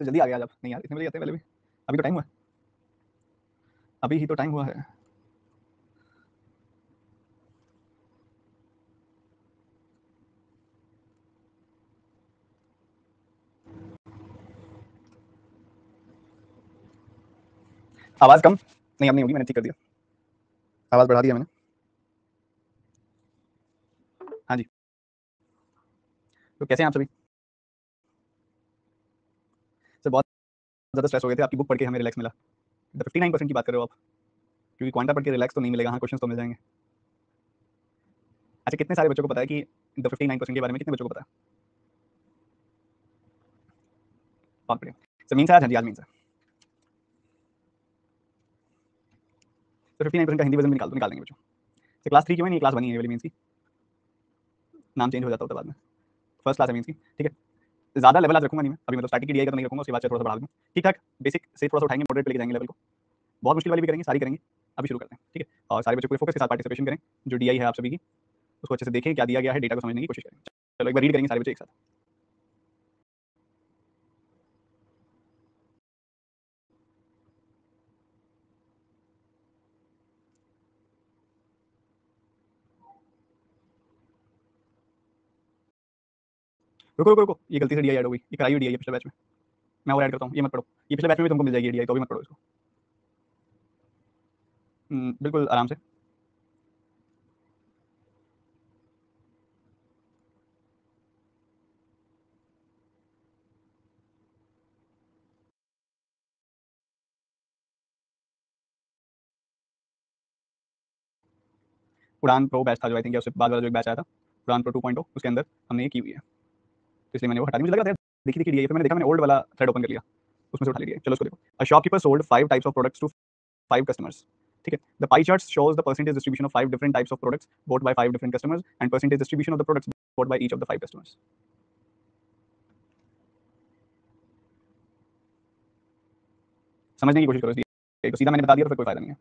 तो जल्दी आ गया आज आप। नहीं यार इतने बजे आते हैं पहले भी, अभी तो टाइम हुआ है, अभी ही तो टाइम हुआ है। आवाज कम नहीं, अब नहीं होगी, मैंने ठीक कर दिया, आवाज बढ़ा दिया मैंने। हाँ जी, तो कैसे हैं आप सभी? सर बहुत ज़्यादा स्ट्रेस हो गए थे, आपकी बुक पढ़ के हमें रिलैक्स मिला। द 59% की बात कर रहे हो आप? क्योंकि क्वांटा पढ़ के रिलैक्स तो नहीं मिलेगा, हाँ क्वेश्चंस तो मिल जाएंगे। अच्छा कितने सारे बच्चों को पता है कि द 59% के बारे में, कितने बच्चों को पता है? बहुत बढ़िया। सर मीन से आज, हाँ जी आज मीन से। तो 59% का हिंदी वर्जन भी निकाल देंगे बच्चों। तो क्लास 3 क्यों है नहीं, क्लास बनी है ये वाली मीन्स की, नाम चेंज हो जाता होता बाद में। फर्स्ट क्लास है मीन्स की, ठीक है। ज़्यादा लेवल आज रखूंगा नहीं मैं, अभी मतलब स्टार्टिंग की डीआई का तो नहीं रखूंगा, उसके बाद से थोड़ा सा बढ़ा दूंगा। ठीक ठाक बेसिक से थोड़ा सा उठाएंगे, मॉडरेट पे लेके जाएंगे लेवल को। बहुत मुश्किल वाली भी करेंगे, सारी करेंगे। अभी शुरू करते हैं, ठीक है। और सारे बच्चों को फोकस के साथ पार्टिसिपेशन करें। जो डीआई है आप सभी की, उसको अच्छे से देखें, क्या दिया गया है, डेटा को समझने की कोशिश करें। चलो एक बार रीड करेंगे सारे बच्चे एक साथ। रुको रुको रुको, ये गलती से डीआई ऐड हो गई, ये कराई हुई डीआई है पिछले बैच में, मैं और ऐड करता हूँ, ये मत पढ़ो। ये पिछले बैच में भी तुमको मिल जाएगी डीआई, तो भी मत पढ़ो इसको। बिल्कुल आराम से। उड़ान प्रो बैच था जो आई थिंक, उससे बाद वाला जो एक बैच आया था उड़ान प्रो 2.0, उसके अंदर हमने ये की हुई है, तो इसलिए मैंने वो हटा दी। मुझे लगा था देखी देखी डीआई, फिर मैंने देखा, मैंने ओल्ड वाला थ्रेड ओपन कर लिया, उसमें से उठा लिया। चलो उसको देखो। A shopkeeper sold 5 types of products to 5 customers, ठीक है। The pie chart shows the percentage distribution of 5 different types of products bought by 5 different customers and percentage distribution of the products bought by each of the 5 customers. समझने की कोशिश करो इसलिए, तो सीधा मैंने बता दिया तो फिर कोई फायदा नहीं है।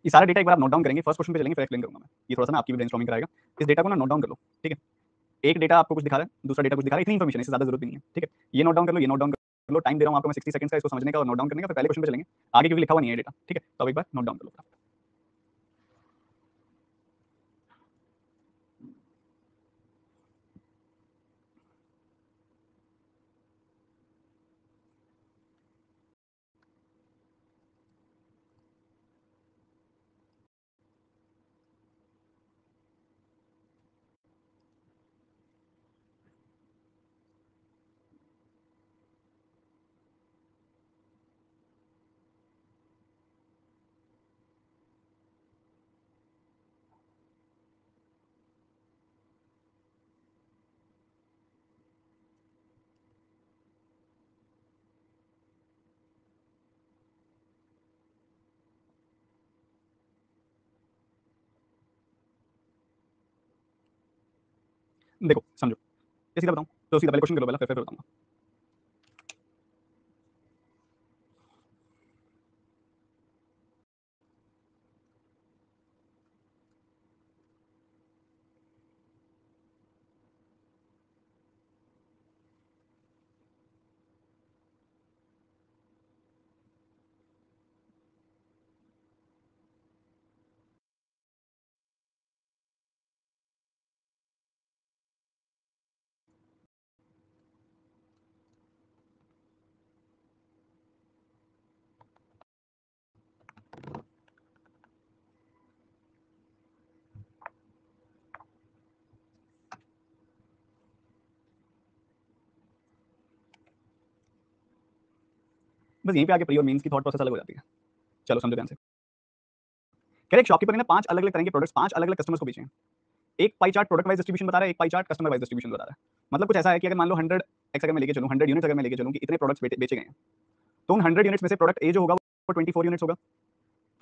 ये सारा डेटा एक बार आप नोट डाउन करेंगे, फर्स्ट क्वेश्चन पे चलेंगे, फिर एक्सप्लेन करूंगा मैं। ये थोड़ा सा ना आपकी भी ब्रेनस्टॉर्मिंग कराएगा। इस डेटा को ना नोट डाउन कर लो, ठीक है। एक डेटा आपको कुछ दिखा रहा है, दूसरा डेटा कुछ दिखा रहा है, इतनी इन्फॉर्मेशन है, इससे ज्यादा जरूरत भी नहीं है, ठीक है। ये नोट डाउन कर लो, ये नोट डाउन कर लो। टाइम दे रहा हूँ आपको मैं 60 सेकंड्स का इसको समझने का और नोट डाउन करने का, फिर पहले क्वेश्चन पे चलेंगे। आगे क्योंकि लिखा हुआ नहीं है डेटा, ठीक है, तो अब एक बार नोट डाउन कर लो। देखो समझो, ये सीधा बताऊं तो सीधा पहले क्वेश्चन कर लो पहला, फिर बताऊंगा। बस यहीं पे आके प्री और मेंस की थॉट प्रोसेस अलग हो जाती है। चलो समझो ध्यान से। कह रहे एक शॉपकीपर ने 5 अलग अलग तरह के प्रोडक्ट्स 5 अलग अलग कस्टमर्स को बेचे हैं। एक pie chart product wise distribution बता रहा है, एक pie chart customer wise distribution बता रहा है। मतलब कुछ ऐसा है कि अगर मान लो 100 एक्स अगर मैं लेके चलूं, 100 यूनिट्स अगर मैं लेके चलूं कि इतने प्रोडक्ट्स बेचे गए हैं, तो उन 100 यूनिट्स में से प्रोडक्ट ए जो होगा वो 24 यूनिट्स होगा,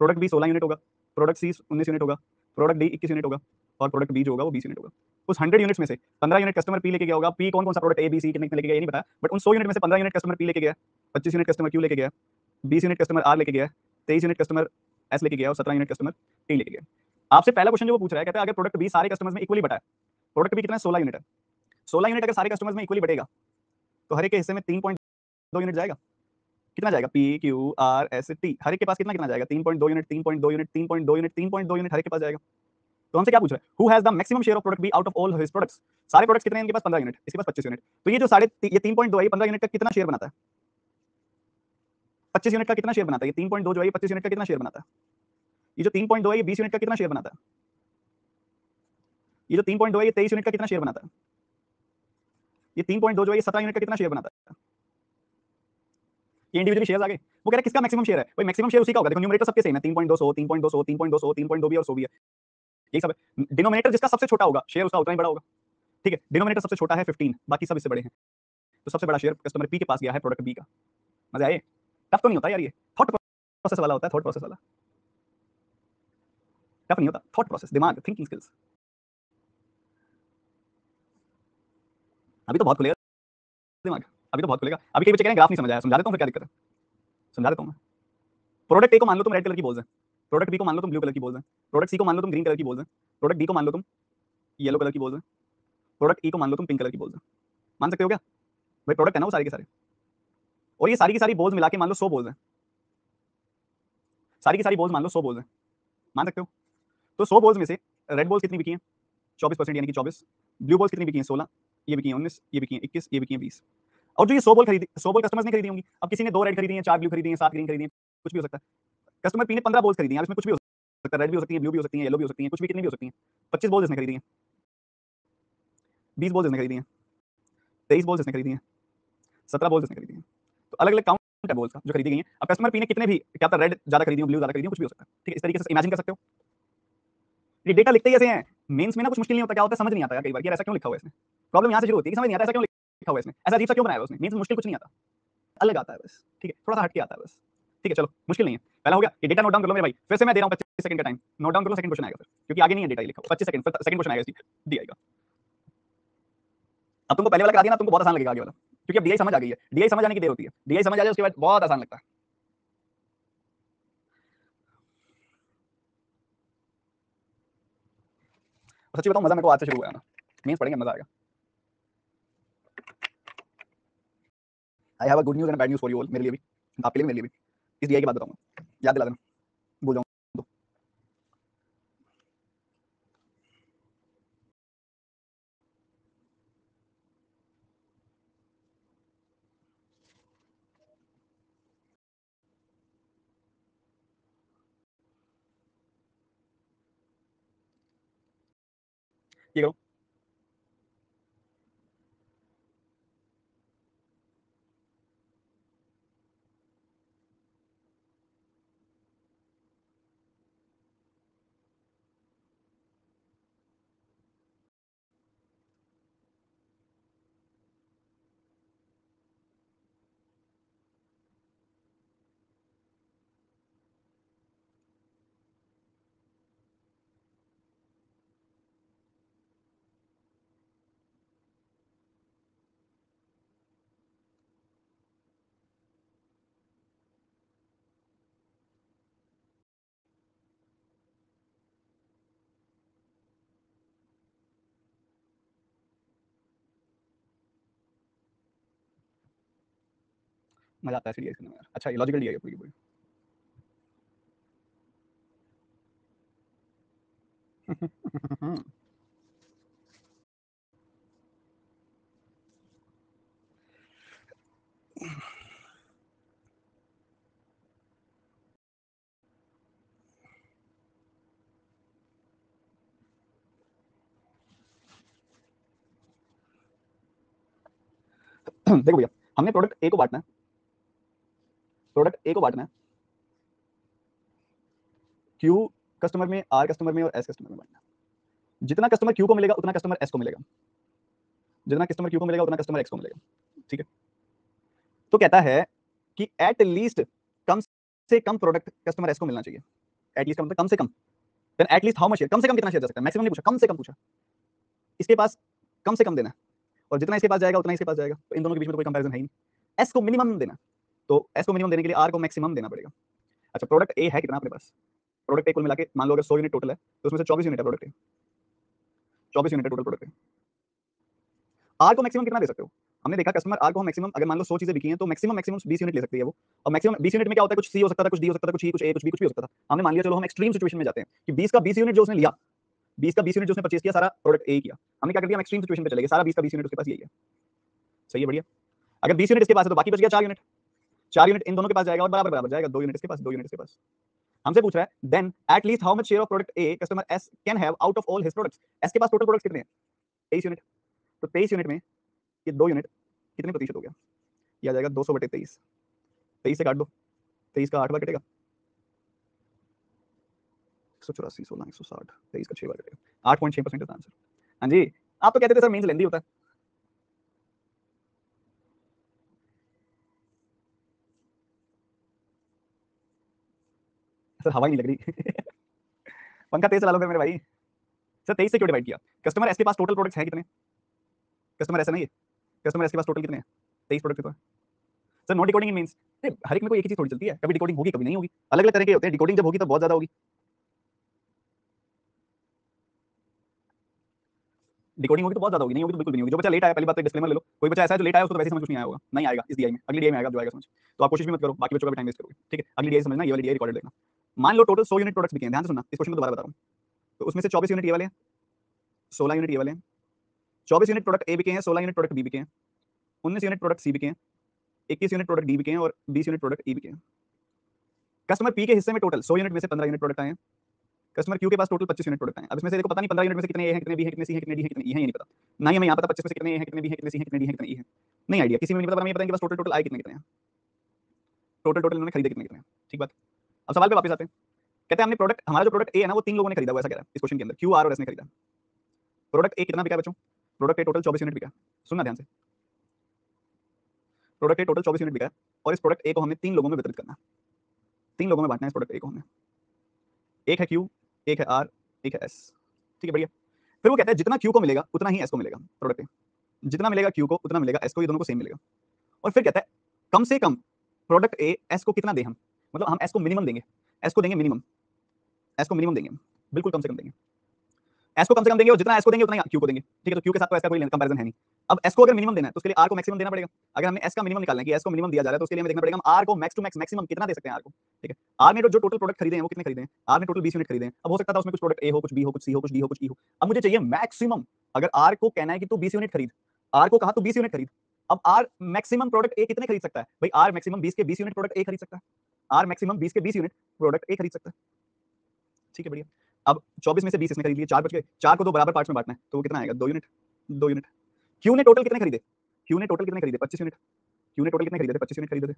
प्रोडक्ट बी 16 यूनिट होगा, प्रोडक्ट सी 19 यूनिट होगा, प्रोडक्ट डी 21 यूनिट होगा और प्रोडक्ट बी जो होगा वो 20 यूनिट होगा। उस 100 यूनिट्स में से 15 यूनिट कस्टमर पी लेके गया होगा। पी कौन सा प्रोडक्ट ए बी सी कितने लेके गया ये नहीं पता, बट उन 100 यूनिट में से 15 यूनिट कस्टमर पी लेके गया, 25 यूनिट कस्टमर क्यू लेके गया, 20 यूनिट कस्टमर आर लेके गया, 23 यूनिट कस्टमर एस लेके गया और 17 यूनिट कस्टमर टी लेके गया। आपसे पहला क्वेश्चन जो वो पूछ रहा है, कहता है अगर प्रोडक्ट बी सारे कस्टमर्स में इक्वली बटा है, प्रोडक्ट बी कितना 16 यूनिट है, 16 यूनिट अगर सारे कस्टमर्स में इक्वली बटेगा तो हर एक के हिस्से में 3.2 यूनिट जाएगा। कितना जाएगा? P Q R S T, हर एक के पास कितना कितना जाएगा? 3.2 यूनिट, 3.2 यूनिट, 3.2 यूनिट, 3.2 यूनिट हर एक के पास जाएगा। तो हमसे क्या पूछ रहा है? Who has the maximum share of product be out of all his products. सारे प्रोडक्ट्स कितने हैं इनके पास? 15 यूनिट, इसके पास 25 यूनिट। तो ये जो ये 3.2 है 15 यूनिट का कितना शेयर बनाता है? 25 यूनिट का कितना शेयर बनाता है? ये 3.2 जो है 25 यूनिट का कितना शेयर बनाता है? ये जो 3.2 है ये 20 यूनिट का कितना शेयर बनाता है? ये जो 3.2 है ये 23 यूनिट का कितना शेयर बनाता है? ये 3.2 जो है ये 17 यूनिट का कितना शेयर बनाता है? ये इंडिविजुअली शेयर आ गए। वो कह रहा है किसका मैक्सिमम शेयर है? भाई मैक्सिमम शेयर उसी का होगा। देखो न्यूमरेटर सबके सेम है, 3.2 100, 3.2 100, 3.2 100, 3.2 भी और 100 भी है, यही सब है। डिनोमिनेटर जिसका सबसे छोटा होगा शेयर उसका उतना ही बड़ा होगा, ठीक है। डिनोमिनेटर सबसे छोटा है 15, बाकी सब इससे बड़े हैं, तो सबसे बड़ा शेयर कस्टमर पी के पास गया है प्रोडक्ट बी का। मजा आए? टफ तो नहीं होता यार, ये थॉट प्रोसेस वाला होता है, थॉट प्रोसेस वाला, टफ नहीं होता। थॉट प्रोसेस, दिमाग, थिंकिंग स्किल्स। अभी तो बहुत खुलेगा दिमाग, अभी तो बहुत खुलेगा। अभी कई बच्चे कह रहे हैं ग्राफ नहीं समझ आया, समझा देता हूं फिर, क्या दिक्कत है, समझा देता हूं मैं। प्रोडक्ट ए को मान लो तुम रेड कलर की बोल्स है, प्रोडक्ट बी को मान लो तुम ब्लू कलर की बोल्स है, प्रोडक्ट सी को मान लो तुम ग्रीन कलर की बोल्स है, प्रोडक्ट डी को मान लो तुम येलो कलर की बोल्स है, प्रोडक्ट ई को मान लो तुम पिंक कलर की बोल्स है। मान सकते हो क्या? भाई प्रोडक्ट है ना वो सारे के सारे, और ये सारी की सारी बोल्स मिला के मान लो 100 बोल्स है, सारी की सारी बोल्स मान लो 100 बोल्स है, मान सकते हो? तो 100 बोल्स में से रेड बोल्स कितनी बिकी हैं? 24% यानी कि 24। ब्लू बोल्स कितनी बिकी हैं? 16। ये बिकी हैं 19, ये बिकी हैं 21, ये बिकी हैं 20। और जो ये 100 बॉल खरीदी, 100 बॉल कस्टमर्स ने खरीदी होंगी। अब किसी ने 2 रेड खरीदी हैं, 4 ब्लू खरीदी हैं, 7 ग्रीन खरीदी हैं, कुछ भी हो सकता है। कस्टमर पी ने 15 बॉल्स खरीदी हैं, इसमें कुछ भी हो सकता है, रेड भी हो सकती है, ब्लू भी हो सकती है, येलो भी हो सकती है, कुछ भी, कितनी भी हो सकती है। 25 बॉल्स इसने खरीदी हैं, 20 बॉल्स इसने खरीदी हैं, 23 बॉल्स इसने खरीदी हैं, 17 बॉल्स इसने खरीदी हैं। तो अलग अलग काउंट है बॉल्स का जो खरीदी गई हैं। अब कस्टमर पी ने कितने भी, क्या पता रेड ज्यादा खरीदी हो, ब्लू ज्यादा खरीदी हो, कुछ भी हो सकता है, ठीक है। इस तरीके से इमेजिन कर सकते हो। ये डेटा लिखते ही ऐसे हैं, मेंस में ना कुछ मुश्किल नहीं होता, क्या होता है समझ नहीं आता यार कई बार, यार ऐसा क्यों लिखा हुआ है इसमें। प्रॉब्लम यहाँ से शुरू होती है कि समझ नहीं आता ऐसा क्यों लिखा हुआ है इसमें, ऐसा अजीब सा क्यों बनाया है उसने। मेंस में मुश्किल कुछ नहीं आता, अलग आता है बस, ठीक है, थोड़ा सा हटके आता है बस, ठीक है। चलो मुश्किल नहीं है, पहला हो गया। ये डेटा नोट डाउन कर लो मेरे भाई, फिर से मैं दे रहा हूँ 25 सेकंड का टाइम, नोट डाउन कर लो, सेकंड क्वेश्चन आएगा फिर, क्योंकि आगे नहीं है डेटा ये लिखा हुआ। 25 सेकंड, फिर सेकंड क्वेश्चन आएगा, इसकी डी आएगा। अब तुमको पहले वाला करा दिया ना, तुमको बहुत आसान लगेगा आगे वाला, क्योंकि अब डीआई समझ आ गई है। डीआई समझ आने की देर होती है, डीआई समझ आ जाए उसके बाद बहुत आसान लगता है। सच्ची बताऊं, मजा मेरे को आज से शुरू हुआ है ना, मेंस पढ़ेंगे मजा आएगा। I have a good news and bad news for you all, मेरे लिए भी, आपके लिए, मेरे लिए भी। इस डीआई की बात बताऊंगा, याद दिला देना, भूल जाऊं तो। ये करो, मजा आता है डीआई करने में यार। अच्छा ये लॉजिकल डीआई है पूरी की पूरी। देखो भैया, हमने प्रोडक्ट ए को बांटना है, प्रोडक्ट ए को बांटना है क्यू कस्टमर में, आर कस्टमर में और एस कस्टमर में बांटना है। जितना कस्टमर क्यू को मिलेगा उतना कस्टमर एस को मिलेगा, जितना कस्टमर क्यू को मिलेगा उतना कस्टमर एक्स को मिलेगा, ठीक है। तो कहता है कि एट लीस्ट कम से कम प्रोडक्ट कस्टमर एस को मिलना चाहिए। एट लीस्ट का मतलब कम से कम, then at least how much share, कम से कम कितना शेयर जा सकता है, मैक्सिमम नहीं पूछा, कम से कम पूछा। इसके पास कम से कम देना है और जितना इसके पास जाएगा उतना इसके पास जाएगा, तो इन दोनों के बीच में तो कोई कंपैरिजन है ही नहीं। एस को मिनिमम देना, तो एस को मिनिमम देने के लिए आर को मैक्सिमम देना पड़ेगा। अच्छा प्रोडक्ट ए है कितना अपने पास, प्रोडक्ट ए कुल मिला के मान लो अगर 100 यूनिट टोटल है तो उसमें से 24 यूनिट है प्रोडक्ट ए, 24 यूनिट है टोटल प्रोडक्ट ए। आर को मैक्सिमम कितना दे सकते हो, हमने देखा कस्टमर आर को हम मैक्सिमम, अगर मान लो 100 चीजें बिकी हैं तो मैक्सिमम 20 यूनिट ले सकती है वो, और मैक्सिमम 20 यूनिट में क्या होता है, कुछ सी हो सकता था, कुछ डी हो सकता था, कुछ ई, कुछ ए, कुछ बी, कुछ भी हो सकता था। हमने मान लिया चलो हम एक्सट्रीम सिचुएशन में जाते हैं कि 20 का 20 यूनिट जो उसने लिया, 20 का 20 यूनिट जो उसने परचेज किया सारा प्रोडक्ट ए किया, हमने क्या कर दिया, हम एक्सट्रीम सिचुएशन पे चले गए, सारा 20 का 20 यूनिट उसके पास यही है। सही है, बढ़िया। अगर 20 यूनिट इसके पास है तो बाकी बच गया 4 यूनिट, 4 यूनिट इन दोनों के पास जाएगा और बराबर बराबर जाएगा, 2 यूनिट इसके पास, 2 यूनिट इसके पास। हमसे पूछ रहा है then at least how much share of product a customer S can have out of all his products. S के पास टोटल प्रोडक्ट्स कितने हैं, 23 यूनिट, तो 23 यूनिट में ये 2 यूनिट कितने प्रतिशत हो गया, ये आ जाएगा 200/23, 23 से काट दो, 23 का 8 बार कटेगा, 184, 16, 160, 23 का 6 बार कटेगा, 8.6% है आंसर। हाँ जी, आप तो कहते थे सर मीन्स लेंदी होता है। सर हवा ही नहीं लग रही पंखा तेज चला लो फिर मेरे भाई। सर 23 से क्यों डिवाइड किया, कस्टमर एस के पास टोटल प्रोडक्ट्स है कितने, कस्टमर ऐसा नहीं है, कस्टमर एस के पास टोटल कितने हैं, 23 प्रोडक्ट तो है। सर नॉट डिकोडिंग मींस हर एक में कोई एक ही चीज थोड़ी चलती है, कभी डिकोडिंग होगी कभी नहीं होगी, अलग अलग तरह के होते हैं, डिकोडिंग जब होगी तब बहुत ज्यादा होगी। डिकोडिंग होगी तो बहुत ज्यादा होगी, नहीं होगी तो बिल्कुल भी नहीं होगी। जो बच्चा लेट आया पहली बात तो डिस्क्लेमर ले लो, कोई बच्चा ऐसा है जो लेट आया उसको तो वैसे समझ कुछ नहीं आया होगा, नहीं आएगा इस डीआई में, अगली डीआई में आएगा जो आएगा समझ। तो आप कोशिश भी मत करो, बाकी बच्चों का भी टाइम वेस्ट करोगे, ठीक है। अगली डीआई समझना, ये वाली डीआई रिकॉर्डेड देखना। मान लो टोटल 100 यूनिट प्रोडक्ट्स बिके हैं, ध्यान से सुनना, इस क्वेश्चन को दोबारा बता रहा हूँ। तो उसमें से 24 यूनिट ये वाले हैं, 16 यूनिट ये वाले हैं, 24 यूनिट प्रोडक्ट ए बिके हैं, 16 यूनिट प्रोडक्ट बी बिके हैं, 19 यूनिट प्रोडक्ट सी बिके हैं, 21 यूनिट प्रोडक्ट डी बिके हैं और 20 यूनिट प्रोडक्ट ई बिके हैं। कस्टमर पी के हिस्से में टोटल 100 यूनिट में से 15 यूनिट प्रोडक्ट आए हैं, कस्टमर क्यू के पास टोटल 25 यूनिट प्रोडक्ट आए। अब इसमें से देखो पता नहीं 15 यूनिट में से कितने ए हैं, कितने बी हैं, कितने सी हैं, कितने डी हैं, कितने ई हैं, ये नहीं पता। ना ही हमें यहाँ पता 25 में से कितने ए हैं, कितने बी हैं, कितने सी हैं, कितने डी हैं, कितने ई हैं, नहीं आइडिया, किसी में नहीं पता, पर हमें ये पता है कि बस टोटल टोटल आए कितने कितने हैं, टोटल टोटल इन्होंने खरीदे कितने कितने हैं। ठीक बात। अब सवाल पे वापस आते हैं, कहते हैं हमने प्रोडक्ट, हमारा जो प्रोडक्ट ए है ना वो 3 लोगों ने खरीदा हुआ, ऐसा कह रहा है इस क्वेश्चन के अंदर, क्यू आर और एस ने खरीदा। प्रोडक्ट ए कितना बिका है बच्चों, प्रोडक्ट ए टोटल 24 यूनिट बिका है, सुनना ध्यान से, प्रोडक्ट ए टोटल 24 यूनिट बिका है और इस प्रोडक्ट ए को हमने 3 लोगों में वितरित करना है, 3 लोगों में बांटना है इस प्रोडक्ट ए को हमने, एक है क्यू, एक है आर, एक है एस। ठीक है बढ़िया। फिर वो कहता है जितना क्यू को मिलेगा उतना ही एस को मिलेगा, प्रोडक्ट ए जितना मिलेगा क्यू को उतना मिलेगा एस को, ये दोनों को सेम मिलेगा। और फिर कहता है कम से कम प्रोडक्ट ए एस को कितना दे, हम मतलब हम एस को मिनिमम देंगे, एस को देंगे मिनिमम, एस को मिनिमम देंगे हम, बिल्कुल कम से कम देंगे, एस को कम से कम देंगे और जितना एस को देंगे उतना ही क्यू को देंगे। ठीक है, तो क्यू के साथ तो एस का कोई कंपैरिजन है नहीं। अब एस को अगर मिनिमम देना है तो उसके लिए आर को मैक्सिमम देना पड़ेगा। अगर हमने एस का मिनिमम निकालना है कि एस को मिनिमम दिया जा रहा है तो उसके लिए हमें देखना पड़ेगा हम आर को मैक्स टू मैक्स मैक्सिमम कितना दे सकते हैं आर को। ठीक है, आर ने जो टोटल प्रोडक्ट खरीदे हैं वो कितने खरीदे हैं, आर ने टोटल 20 यूनिट खरीदे हैं। अब हो सकता था उसमें कुछ प्रोडक्ट ए हो, कुछ बी हो, कुछ सी हो, कुछ डी हो, कुछ ई हो। अब मुझे चाहिए मैक्सिमम, अगर आर को कहना है कि तू 20 यूनिट खरीद, आर को कहा तू 20 यूनिट खरीद, अब आर मैक्सिमम प्रोडक्ट ए कितने खरीद सकता है भाई, आर मैक्सिमम 20 के 20 यूनिट प्रोडक्ट ए खरीद सकता है, आर मैक्सिमम 20 के 20 यूनिट प्रोडक्ट ए खरीद सकता है। ठीक है बढ़िया। अब 24 में से 20 इसने खरीद लिए, 4 बच गए, 4 को 2 बराबर पार्ट्स में बांटना है तो वो कितना आएगा, 2 यूनिट, 2 यूनिट। क्यू ने टोटल कितने खरीदे, क्यू ने टोटल कितने खरीदे, 25 यूनिट, क्यू ने टोटल कितने खरीदे थे, 25 यूनिट खरीदे थे।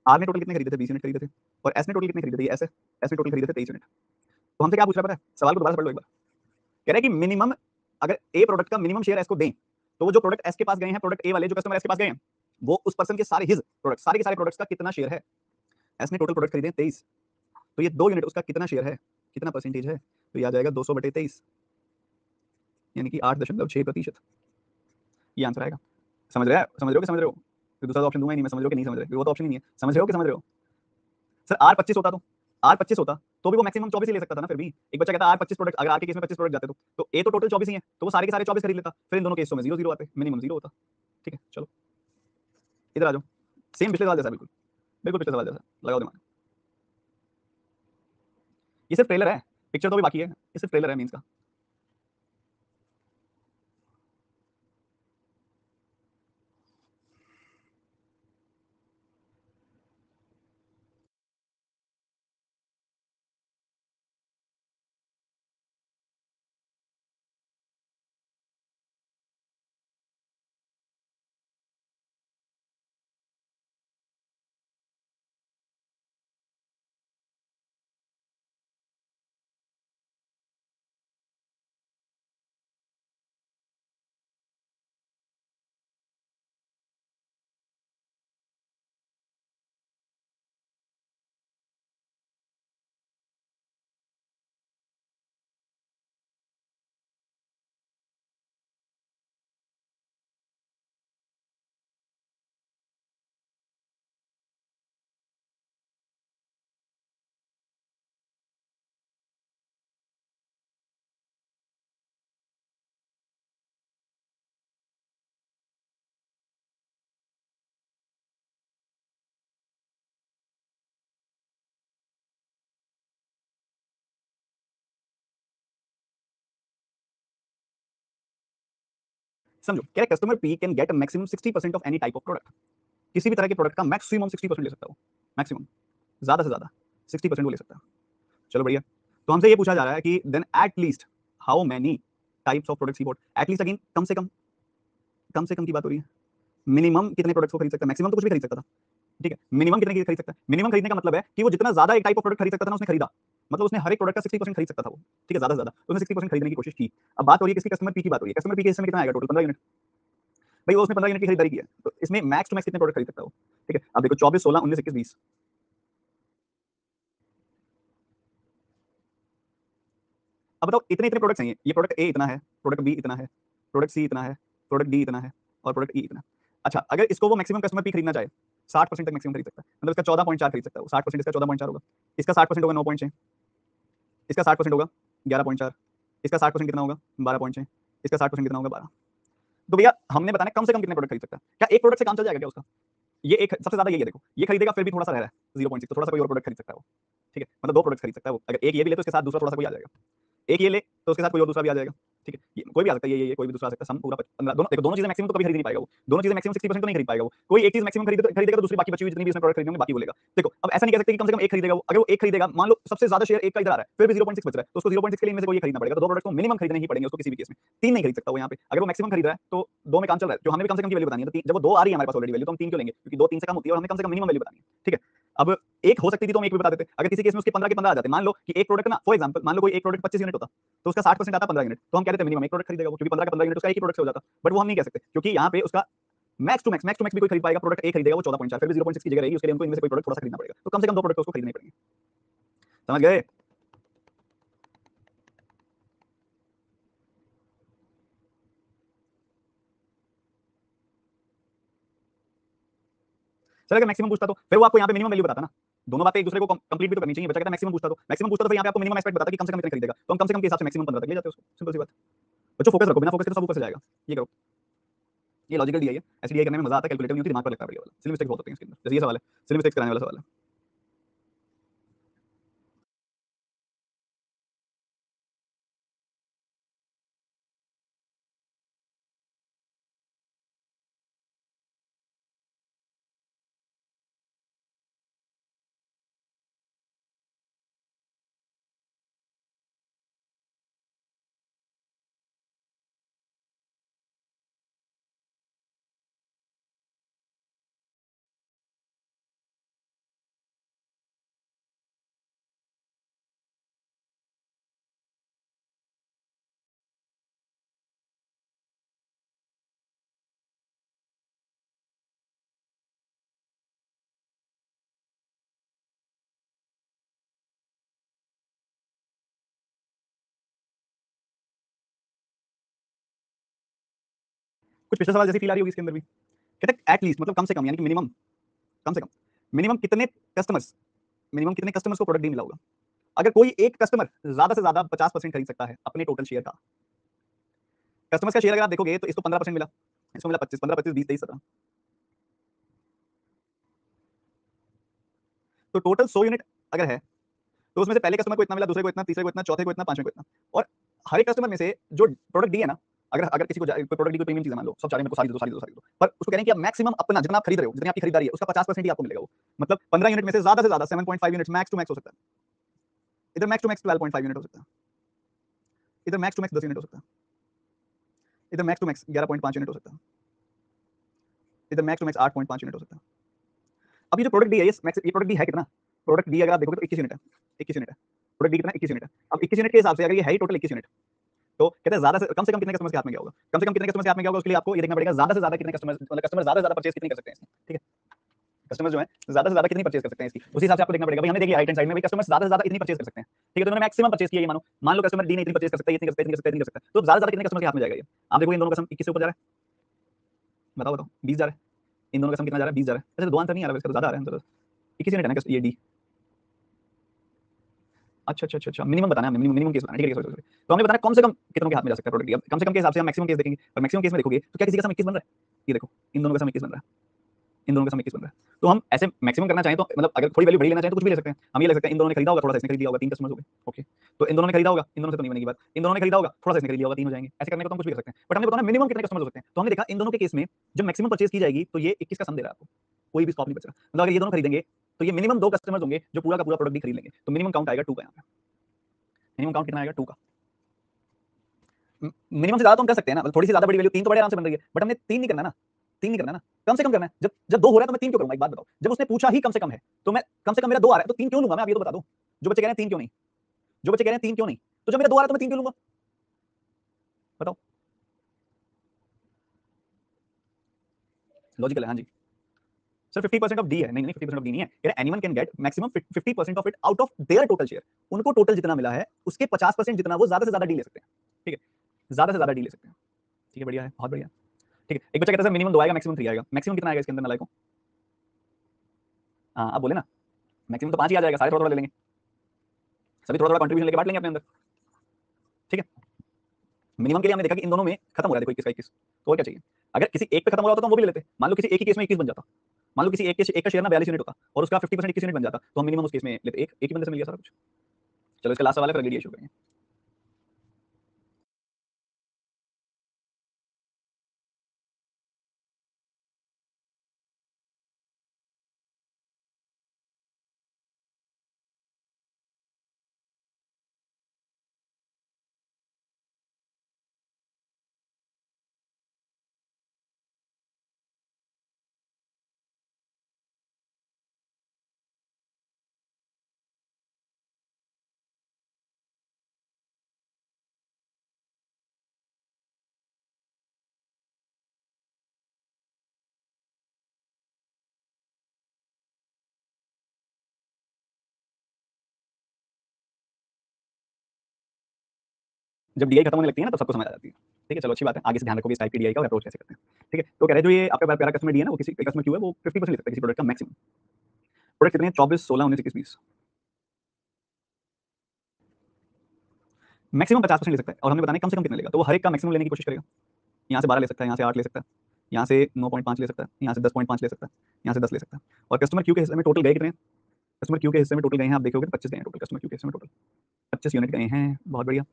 आर ने टोटल कितने खरीदे थे, 20 यूनिट खरीदे थे। और एस ने टोटल कितने खरीदे थे, ये एस है, एस ने टोटल खरीदे थे 23 यूनिट। तो हमसे क्या पूछ रहा है पता है, सवाल को दोबारा से पढ़ लो एक बार। कह रहा है कि मिनिमम, अगर ए प्रोडक्ट का मिनिमम शेयर एस को दें तो वो जो प्रोडक्ट एस के पास गए हैं, प्रोडक्ट ए वाले जो कस्टमर एस के पास गए हैं, वो उस पर्सन के सारे हिज प्रोडक्ट, सारे के सारे प्रोडक्ट्स का कितना शेयर है। एस ने टोटल प्रोडक्ट खरीदे 23, तो ये 2 यूनिट उसका कितना शेयर है, कितना परसेंटेज है, तो ये आ जाएगा 200/23, यानी कि 8.6%। ये आंसर आएगा। समझ रहे हो, समझ रहे हो कि समझ रहे हो, तो दूसरा ऑप्शन दूंगा ही नहीं मैं, समझ रहे हो कि नहीं समझ रहे, वो तो ऑप्शन ही नहीं है, समझ रहे हो कि समझ रहे हो। सर आर 25 होता, तो आर 25 होता तो भी वो मैक्सिमम 24 ही ले सकता था ना। फिर भी एक बच्चा कहता है आर 25 प्रोडक्ट, अगर आर के केस में 25 प्रोडक्ट जाते तो ए तो टोटल 24 ही है, तो वो सारे के सारे 24 खरीद लेता, फिर इन दोनों केसों में 0 0 आते, मिनिमम 0 होता। ठीक है चलो इधर आ जाओ, सेम पिछले सवाल जैसा, बिल्कुल बिल्कुल पिछले सवाल जैसा, लगाओ दिमाग। ये सिर्फ ट्रेलर है, पिक्चर तो भी बाकी है, ये सिर्फ ट्रेलर है मींस का। समझो, कह रहे customer P can get maximum 60% of any type of product. किसी भी तरह के प्रोडक्ट का मैक्सिमम 60% ले सकता हो, मैक्सिमम, ज्यादा से ज्यादा 60% वो ले सकता है। चलो बढ़िया। तो हमसे ये पूछा जा रहा है कि then at least how many types of products he bought. At least again कम से कम की बात हो रही है। मिनिमम कितने प्रोडक्ट्स को खरीद सकता है? मैक्सिमम तो कुछ भी खरीद सकता था, ठीक है। मिनिमम कितने की खरीद सकता है? मिनिमम खरीदने का मतलब है कि वो जितना ज्यादा एक टाइप ऑफ प्रोडक्ट खरीद सकता था ना उसने खरीदा, मतलब उसने हर एक प्रोडक्ट का 60% खरीद सकता था वो, ठीक है, ज्यादा से ज्यादा उसने 60% खरीदने की कोशिश की। अब बात हो रही है किसकी? कस्टमर पी की बात हो रही है। कस्टमर पी के हिस्से में कितना आएगा? Total 15 unit. भाई वो उसने 15 यूनिट की खरीदारी की है, तो इसमें मैक्स टू मैक्स कितने प्रोडक्ट खरीद सकता है वो, ठीक है। अब देखो 24, 16, 19, 21, 20। अब बताओ इतने इतने प्रोडक्ट्स हैं, ये प्रोडक्ट ए इतना है, प्रोडक्ट बी इतना है, प्रोडक्ट सी इतना है, प्रोडक्ट डी इतना है, और प्रोडक्ट ई इतना। अच्छा, अगर इसको वो मैक्सिमम कस्टमर पी खरीदना चाहे 60% तक मैक्सिमम खरीद सकता है, मतलब इसका 14.4 खरीद सकता है वो। 60% इसका 14.4 होगा, इसका 60% होगा 9.6, इसका 60% होगा 11.4, इसका 60% कितना होगा 12.6, इसका 60% कितना होगा 12। तो भैया हमने बताना कम से कम कितने प्रोडक्ट खरीद सकता है। क्या एक प्रोडक्ट से काम चल जाएगा क्या उसका? ये एक सबसे ज्यादा यही है, देखो ये खरीदेगा फिर भी थोड़ा सा रह रहा है 0.6, तो थोड़ा सा कोई और प्रोडक्ट खरीद सकता है वो, ठीक है। मतलब दो प्रोडक्ट खरीद सकता है वो, अगर एक ये भी ले तो उसके साथ दूसरा थोड़ा सा कोई आ जाएगा, एक ये ले तो उसके साथ कोई और दूसरा भी आ जाएगा, ठीक है। ये कोई भी आ सकता है, ये कोई भी दूसरा आ सकता है, सम पूरा 15। दोनों देखो, दोनों चीजें मैक्सिमम तो कभी खरीद नहीं पाएगा वो, दोनों चीजें मैक्सिमम 60% तो नहीं खरीद पाएगा वो। कोई एक चीज मैक्सिमम खरीदेगा तो दूसरी बाकी बची हुई जितनी भी उसने प्रोडक्ट खरीदे होंगे बाकी बोलेगा। देखो अब ऐसा नहीं कह सकते कि कम से कम एक खरीदेगा वो। अगर वो एक खरीदेगा, मान लो सबसे ज्यादा शेयर एक का इधर आ रहा है, फिर भी 0.6 बच रहा है, तो उसको 0.6 के लिए इनमें से कोई एक खरीदना पड़ेगा, तो दो प्रोडक्ट को मिनिमम खरीदने ही पड़ेंगे उसको किसी भी केस में। तीन नहीं खरीद सकता वो यहाँ पे। अगर वो मैक्सिमम खरीद रहा है तो दो में काम चल रहा है, जो हमने भी कम से कम की वैल्यू बतानी है, तो जब वो दो आ रही है हमारे पास ऑलरेडी वैल्यू, तो हम तीन क्यों लेंगे? क्योंकि दो तीन से कम होती है और हमें कम से कम मिनिमम वैल्यू बतानी है, ठीक है। अब एक हो सकती थी तो हम एक भी बता देते। अगर किसी केस में उसके 15 के 15 आ जाते, मान लो कि एक प्रोडक्ट ना, फॉर एग्जांपल मान लो कोई एक प्रोडक्ट 25 यूनिट होता, तो उसका 60% आता 15 यूनिट, तो हम कह देते मिनिमम एक प्रोडक्ट खरीदेगा वो, क्योंकि 15 का 15 यूनिट उसका एक ही प्रोडक्ट से हो जाता। बट वो हम नहीं कह सकते, क्योंकि यहाँ पे उसका मैक्स टू मैक्स भी कोई खरीद पाएगा, प्रोडक्ट एक खरीदेगा वो 14.4, फिर भी 0.6 की जगह रहेगी, उसके लिए हमको इनमें से कोई प्रोडक्ट थोड़ा सा खरीदना पड़ेगा, तो कम से कम दो प्रोडक्ट उसको खरीदने पड़ेंगे। समझ गए? सर अगर मैक्सिमम पूछता तो फिर वो आपको यहाँ पे मिनिमम वैल्यू बताता ना। दोनों बातें एक दूसरे को कंप्लीट भी तो करनी चाहिए। बच्चा कहता है मैक्सिमम पूछता तो, मैक्सिमम पूछता तो फिर यहाँ पे आपको मिनिमम एक्सपेक्ट बताता कि कम से कम कितना खरीदेगा, तो हम कम से कम के हिसाब से मैक्सिमम 15 तक ले जाते हैं उसको। सिंपल सी बात। बच्चों फोकस रखो, बिना फोकस के तो सब ऊपर से जाएगा। ये करो, ये लॉजिकल डीआई है, ऐसे डीआई करने में मजा आता है, कैलकुलेटर नहीं होती, दिमाग पर लगता है बढ़िया वाला। सिली मिस्टेक्स बहुत होती हैं इसके अंदर, जैसे ये सवाल है, सिली मिस्टेक्स कराने वाला सवाल है। कुछ पिछले सवाल जैसी फील आ रही होगी इसके अंदर भी। कहते हैं एट लीस्ट मतलब कम से कम, यानी कि मिनिमम, कम से कम मिनिमम कितने कस्टमर्स, मिनिमम कितने कस्टमर्स को प्रोडक्ट डी मिला होगा। अगर कोई एक कस्टमर ज्यादा से ज्यादा 50% खरीद सकता है अपने टोटल शेयर का, कस्टमर्स का शेयर अगर आप देखोगे तो इसको 15% मिला, इसको मिला 25, 15, 25, 20, 23, 17, तो टोटल 100 यूनिट अगर है, तो उसमें से पहले कस्टमर को इतना मिला, दूसरे को इतना, तीसरे को इतना, चौथे को इतना, पांचवें को इतना। और हर एक कस्टमर में से जो प्रोडक्ट दी है ना, अगर अगर किसी को कोई प्रोडक्ट दी, कोई प्रीमियम चीज है, मान लो सब चाह रहे हैं मेरे को सारी दो, सारी दो, सारी दो, पर उसको कह रहे हैं कि आप मैक्सिमम अपना जितना आप खरीद रहे हो, जितनी आपकी खरीदारी है उसका 50% ही आपको मिलेगा वो। मतलब 15 यूनिट में से ज्यादा से ज्यादा 7.5 यूनिट मैक्स टू मैक्स हो सकता है। इधर मैक्स टू मैक्स 12.5 यूनिट हो सकता है, इधर मैक्स टू मैक्स 10 यूनिट हो सकता है, इधर मैक्स टू मैक्स 11.5 यूनिट हो सकता है, इधर मैक्स टू मैक्स 8.5 यूनिट हो सकता है। अब ये जो प्रोडक्ट डी है, ये प्रोडक्ट डी है कितना? प्रोडक्ट डी अगर आप देखोगे तो 21 यूनिट है, 21 यूनिट है प्रोडक्ट डी, कितना? 21 यूनिट है। अब 21 यूनिट के हिसाब से अगर ये है ही टोटल 21 यूनिट, तो कहते हैं ज्यादा से कम कितने कस्टमर्स के हाथ में गया होगा, कम से कम कितने कस्टमर्स के हाथ में गया होगा, उसके लिए आपको ये देखना पड़ेगा ज्यादा से ज्यादा कितने कस्टमर्स, मतलब कस्टमर ज्यादा से ज्यादा परचेज कितने कर सकते हैं इसमें, ठीक है। कस्टमर जो है ज्यादा से ज्यादा कितनी परचेज कर सकते हैं इसकी, उसी हिसाब से आपको देखना पड़ेगा। भाई हमने देखिए राइट हैंड साइड में भी कस्टमर ज्यादा से ज्यादा इतनी परचेज कर सकते हैं, ठीक है। तो उन्होंने मैक्सिमम परचेज किया, ये मान लो कस्टमर डी ने इतनी परचेज कर सकता है, इतनी कर सकता है, इतनी कर सकता है, इतनी कर सकता है, तो ज्यादा से ज्यादा कितने कस्टमर के हाथ में जाएगा ये? आप देखो इन दोनों का सम 21 से ऊपर जा रहा है, बताओ बताओ 20 जा रहा है, इन दोनों का सम कितना जा रहा है? 20 जा रहा है। ऐसे दो आंसर नहीं आ रहा है, इसका तो ज्यादा आ रहा है, 21 यूनिट है ना ये डी। अच्छा अच्छा अच्छा अच्छा, मिनिमम बताना है, मिनिमम केस बताना, ठीक है। सॉरी, तो हमने बताना कम से कम कितनों के हाथ में जा सकता है प्रोडक्ट डी। अब कम से कम के हिसाब से हम मैक्सिमम केस देखेंगे, और मैक्सिमम केस में देखोगे तो क्या किसी का सम 21 बन रहा है? ये देखो इन दोनों का सम 21 बन रहा है, इन दोनों का सम 21 बन रहा है। तो हम ऐसे मैक्सिमम करना चाहें तो मतलब अगर थोड़ी वैल्यू बड़ी लेना चाहें तो कुछ भी ले सकते हैं। हम ये ले सकते हैं इन दोनों ने खरीदा होगा, थोड़ा सा इसने खरीद लिया होगा, 3 कस्टमर्स हो गए। ओके, तो इन दोनों ने खरीदा होगा, इन दोनों से तो नहीं बनेगी बात, इन दोनों ने खरीदा होगा, थोड़ा सा इसने खरीद लिया होगा, 3 हो जाएंगे। ऐसे करने को तो हम कुछ भी कर सकते हैं, बट हमने बताना मिनिमम कितने कस्टमर्स हो सकते हैं। तो हमने देखा इन दोनों के केस में जब मैक्सिमम परचेज की जाएगी तो ये 21 का सम दे रहा है आपको, कोई भी स्टॉक नहीं बच रहा। मतलब अगर ये दोनों खरीदेंगे तो ये मिनिमम 2 कस्टमर्स होंगे जो पूरा का पूरा प्रोडक्ट भी खरीद लेंगे, तो मिनिमम काउंट आएगा 2 का। यहाँ पे मिनिमम काउंट कितना आएगा? 2 का। मिनिमम से ज्यादा तो हम कर सकते हैं ना, मतलब थोड़ी सी ज्यादा बड़ी वैल्यू 3 तो बड़े आराम से बन रही है, बट हमने 3 नहीं करना ना, 3 नहीं करना ना, कम से कम करना है। जब जब 2 हो रहा है तो मैं 3 क्यों करूंगा? एक बात बताओ, जब उसने पूछा ही कम से कम है तो मैं कम से कम मेरा 2 आ रहा है तो 3 क्यों लूंगा मैं? आप ये तो बता दो। जो बच्चे कह रहे हैं 3 क्यों नहीं, जो बच्चे कह रहे हैं 3 क्यों नहीं, तो जब मेरा 2 आ रहा है तो मैं 3 क्यों लूंगा? बताओ, लॉजिकल है। हाँ जी सर, 50% ऑफ डी है। नहीं नहीं, 50% ऑफ डी नहीं है, कह रहे anyone can get maximum 50% of it out of their total share. उनको टोटल जितना मिला है उसके 50% जितना वो ज्यादा से ज्यादा डी ले सकते हैं। ठीक है, ज्यादा से ज्यादा डी ले सकते हैं। ठीक है, बढ़िया है, बहुत बढ़िया। ठीक है, एक बच्चा कहता है सर मिनिमम 2 आएगा, मैक्सिमम 3 आएगा। मैक्सिमम कितना आएगा इसके अंदर नालायक को? हाँ आप बोले ना, मैक्सिमम तो 5 ही आ जाएगा, सारे थोड़ा थोड़ा ले लेंगे, सभी थोड़ा थोड़ा कंट्रीब्यूशन लेके बांट लेंगे अपने अंदर। ठीक है, मिनिमम के लिए हमने देखा कि इन दोनों में खत्म हो रहा है, देखो 21 का 21, तो और क्या चाहिए? अगर किसी एक पे खत्म हो रहा होता तो हम वो भी ले लेते। मान लो किसी एक ही केस में 21 बन जाता, मान लो किसी एक का शेयर ना 42 यूनिट होता और उसका 50% 21 यूनिट बन जाता, तो हम मिनिमम उस केस में लेते। एक ही बंदे से मिल गया सारा कुछ। चलो इसका लास्ट सवाल है, फिर अगली डील शुरू करेंगे। जब डीआई खत्म होने लगती है ना तो सबको समझ आ जाती है। ठीक है, चलो अच्छी बात है, आगे से ध्यान रखोगे इस टाइप की डीआई का और अप्रोच कैसे करते हैं। ठीक है, तो कह रहे हैं जो ये आपका प्यारा कस्टमर डी है ना, वो किसी कस्टमर क्यू है, वो 50% ले सकता है किसी प्रोडक्ट का मैक्सिमम। प्रोडक्ट कितने हैं? 24, 16, 19, 21, 20। मैक्सिमम 50% ले सकता है और हमने बताना है कम से कम कितना लेगा, तो वो हर एक का मैक्सिमम लेने की कोशिश करेगा। यहाँ से 12 ले सकता है, यहाँ से 8 ले सकता है, यहाँ से 9.5 ले सकता है, यहाँ से 10.5 ले सकता है, यहाँ से 10 ले सकता है। और कस्टमर क्यू के हिस्से में टोटल गए कितने हैं? कस्टमर क्यू के हिस्से में टोटल गए हैं, आप देखोगे तो 25 गए हैं टोटल। कस्टमर क्यू के हिस्से में टोटल 25 यूनिट गए हैं, बहुत बढ़िया।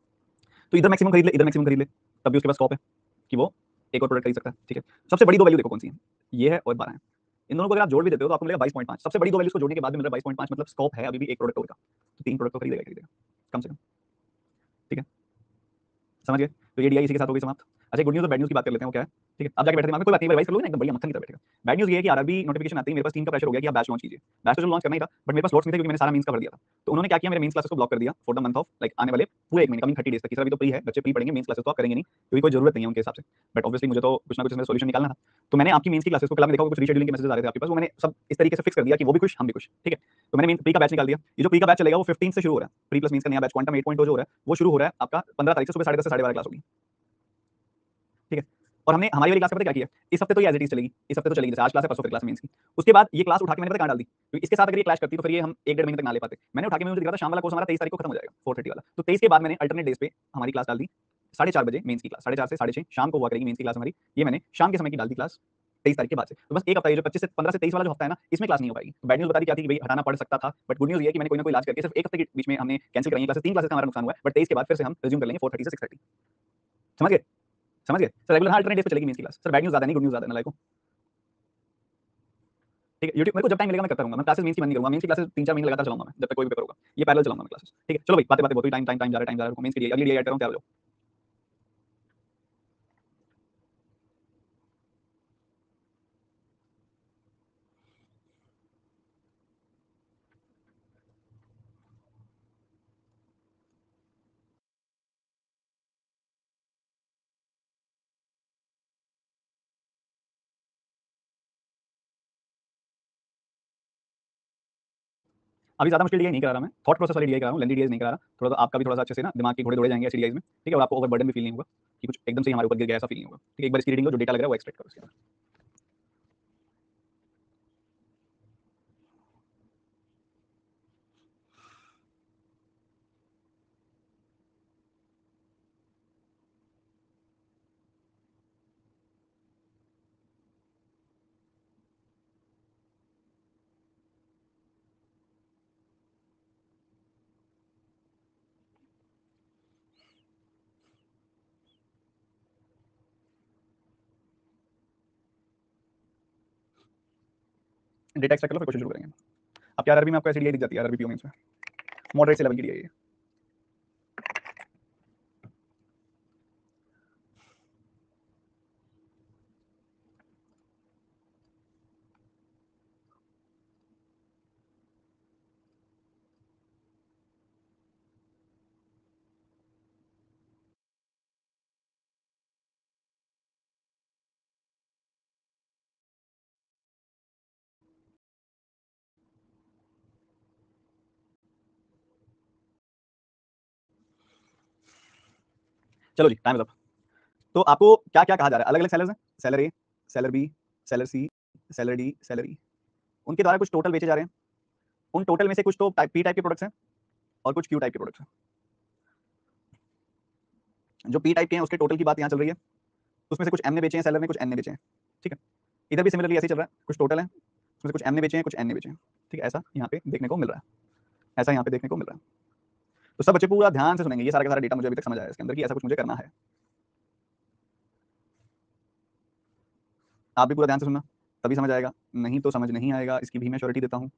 तो इधर मैक्सिमम खरीद ले, इधर मैक्सिमम खरीद ले, तब भी उसके पास स्कोप है कि वो एक और प्रोडक्ट खरीद सकता है। ठीक है, सबसे बड़ी दो वैल्यू देखो कौन सी है, ये है और 12 है। इन दोनों को अगर आप जोड़ भी देते हो तो आपको मिलेगा 22.5। सबसे बड़ी दो वैल्यूज को जोड़ने के बाद में मिल रहा है 22.5, मतलब स्कोप है अभी भी एक प्रोडक्ट होगा, तो 3 प्रोडक्ट तो खरीदेगा खरीदेगा कम से कम। ठीक है, समझ गए? तो ये डीआई इसी के साथ हो गई समाप्त। अच्छा, गुड न्यूज़ और बैड न्यूज़ की बात कर लेते हैं, वो क्या है? ठीक है, अब जाके बैठे दिमाग में, कोई बात नहीं, रिवाइज कर लोगे ना एकदम बढ़िया मक्खन की तरह बैठेगा। बैड न्यूज़ ये है कि आरआरबी नोटिफिकेशन आते ही मेरे पास टीम का प्रेशर हो गया कि आप बैच लॉन्च कीजिए। बैच तो चलो लॉन्च करना ही था, बट मेरे पास स्लॉट्स नहीं थे क्योंकि मैंने सारा मेंस का भर दिया था। तो उन्होंने क्या किया, मेरे मेंस क्लासेस को ब्लॉक कर दिया for the month of like आने वाले पूरे 1 महीने, कमिंग 30 डेज तक। सर अभी तो प्री है, बच्चे प्री पढ़ेंगे, मेंस क्लासेस तो आप करेंगे नहीं क्योंकि कोई जरूरत नहीं है उनके हिसाब से। बट ऑब्वियसली मुझे तो कुछ ना कुछ इसमें सॉल्यूशन निकालना था। तो मैंने आपकी मेंस की क्लासेस को, कल आपने देखा होगा कुछ रीशेड्यूलिंग के मैसेजेस आ रहे थे आपके पास, वो मैंने सब इस तरीके से फिक्स कर दिया कि वो भी खुश हम भी खुश। ठीक है, तो मैंने प्री का बैच निकाल दिया। ये जो प्री का बैच चलेगा वो 15 से शुरू हो रहा है। प्री प्लस मेंस का नया बैच क्वांटम 8.0 जो हो रहा है वो शुरू हो रहा है आपका 15 तारीख से सुबह 10:30 से 12:30 क्लास होगी। ठीक है, और हमने हमारी वाली क्लास का पता क्या किया, इस हफ्ते तो ये एज इट इज चलेगी, इस हफ्ते तो चलेगी, जैसे आज क्लास है परसों फिर क्लास मेंस की। उसके बाद ये क्लास उठा के मैंने पता कहाँ डाल दी, क्योंकि इसके साथ अगर ये क्लैश करती तो फिर ये हम 1 डेढ़ महीने तक ना ले पाते। मैंने उठा के मुझे दिखा था शाम वाला कोर्स हमारा 23 तारीख को खत्म हो जाएगा 4:30 वाला, तो 23 के बाद मैंने अल्टरनेट डेज पे हमारी क्लास डाल दी 4:30 बजे मेंस की क्लास, 4:30 से 6:30 शाम को हुआ करेगी मेंस की क्लास हमारी। ये मैंने शाम के समय की डाल दी क्लास 23 तारीख के बाद से। तो बस एक हफ्ता, ये जो 25 से 15 से 23 वाला जो हफ्ता है ना, इसमें क्लास नहीं हो पाएगी। तो बैड न्यूज़ बता दी क्या थी कि भाई हटाना पड़ सकता था, बट गुड न्यूज़ ये है कि मैंने कोई ना कोई इलाज करके सिर्फ 1 हफ्ते के बीच में हमने कैंसिल कराई क्लासेस। 3 क्लासेस का हमारा नुकसान हुआ है, बट 23 के बाद फिर से हम रिज्यूम कर लेंगे 4:30 से 6:30। समझ गए? समझ गए सर? रेगुलर हाँ अल्टरनेट डेज पे चलेगी मेंस की क्लास। सर बैड न्यूज़ ज्यादा नहीं, गुड न्यूज़ ज्यादा है ना लाइक। ठीक है, यूट्यूब मेरे को जब टाइम मिलेगा मैं करता रहूंगा। मैं क्लासेस मेंस की बंद नहीं करूंगा, मेंस की क्लासेस 3-4 महीने लगातार चलाऊंगा मैं, जब तक कोई भी पेपर होगा ये पैरेलल चलाऊंगा मैं क्लासेस। ठीक है, चलो भाई बातें बातें बहुत हुई, टाइम टाइम टाइम जा रहा है, टाइम जा रहा है। मेंस के लिए अगली डे ऐड कर रहा हूं, क्या बोलो? अभी ज्यादा मुश्किल डीआई नहीं करा रहा मैं, थॉट प्रोसेस वाली डीआई करा रहा हूं, लेंथी डीआई नहीं करा रहा। थोड़ा सा आपका भी थोड़ा सा अच्छे से ना दिमाग के घोड़े दौड़े जाएंगे ऐसी डीआई में। ठीक है, और आपको ओवर बर्डन भी फील नहीं होगा कि कुछ एकदम से ही हमारे ऊपर गिर गया, ऐसा फील नहीं होगा। ठीक है, एक बार इसकी रीडिंग लो, जो डेटा लग रहा है वो एक्सट्रैक्ट करो इसके बाद। डेटा एक्सट्रैक्ट कर लो, फिर क्वेश्चन शुरू करेंगे। आपके आरआरबी में आपको ऐसी डीआई दिख जाती है, आरआरबी पीओ मेंस में मॉडरेट से लेवल की डीआई है। चलो जी, टाइम अप। तो आपको क्या क्या कहा जा रहा है? अलग अलग सेलर्स हैं, सेलर ए, सेलर बी, सेलर सी, सेलर डी, सेलर ई। उनके द्वारा कुछ टोटल बेचे जा रहे हैं। उन टोटल में से कुछ तो पी टाइप के प्रोडक्ट्स हैं और कुछ क्यू टाइप के प्रोडक्ट्स हैं। जो पी टाइप के हैं उसके टोटल की बात यहाँ चल रही है, उसमें से कुछ एम ने बेचे हैं, सेलर ने कुछ एन ने बेचे हैं। ठीक है, इधर भी सिमिलरली ऐसे ही चल रहा है, कुछ टोटल है, उसमें से कुछ एम ने बेचे हैं, कुछ एन ने बेचे हैं। ठीक है, ऐसा यहाँ पे देखने को मिल रहा है, ऐसा यहाँ पे देखने को मिल रहा है। तो सब बच्चे पूरा ध्यान से सुनेंगे, ये सारा का सारा डेटा मुझे अभी तक समझ आया इसके अंदर कि ऐसा कुछ मुझे करना है। आप भी पूरा ध्यान से सुनना, तभी समझ आएगा, नहीं तो समझ नहीं आएगा, इसकी भी मैं श्योरिटी देता हूँ।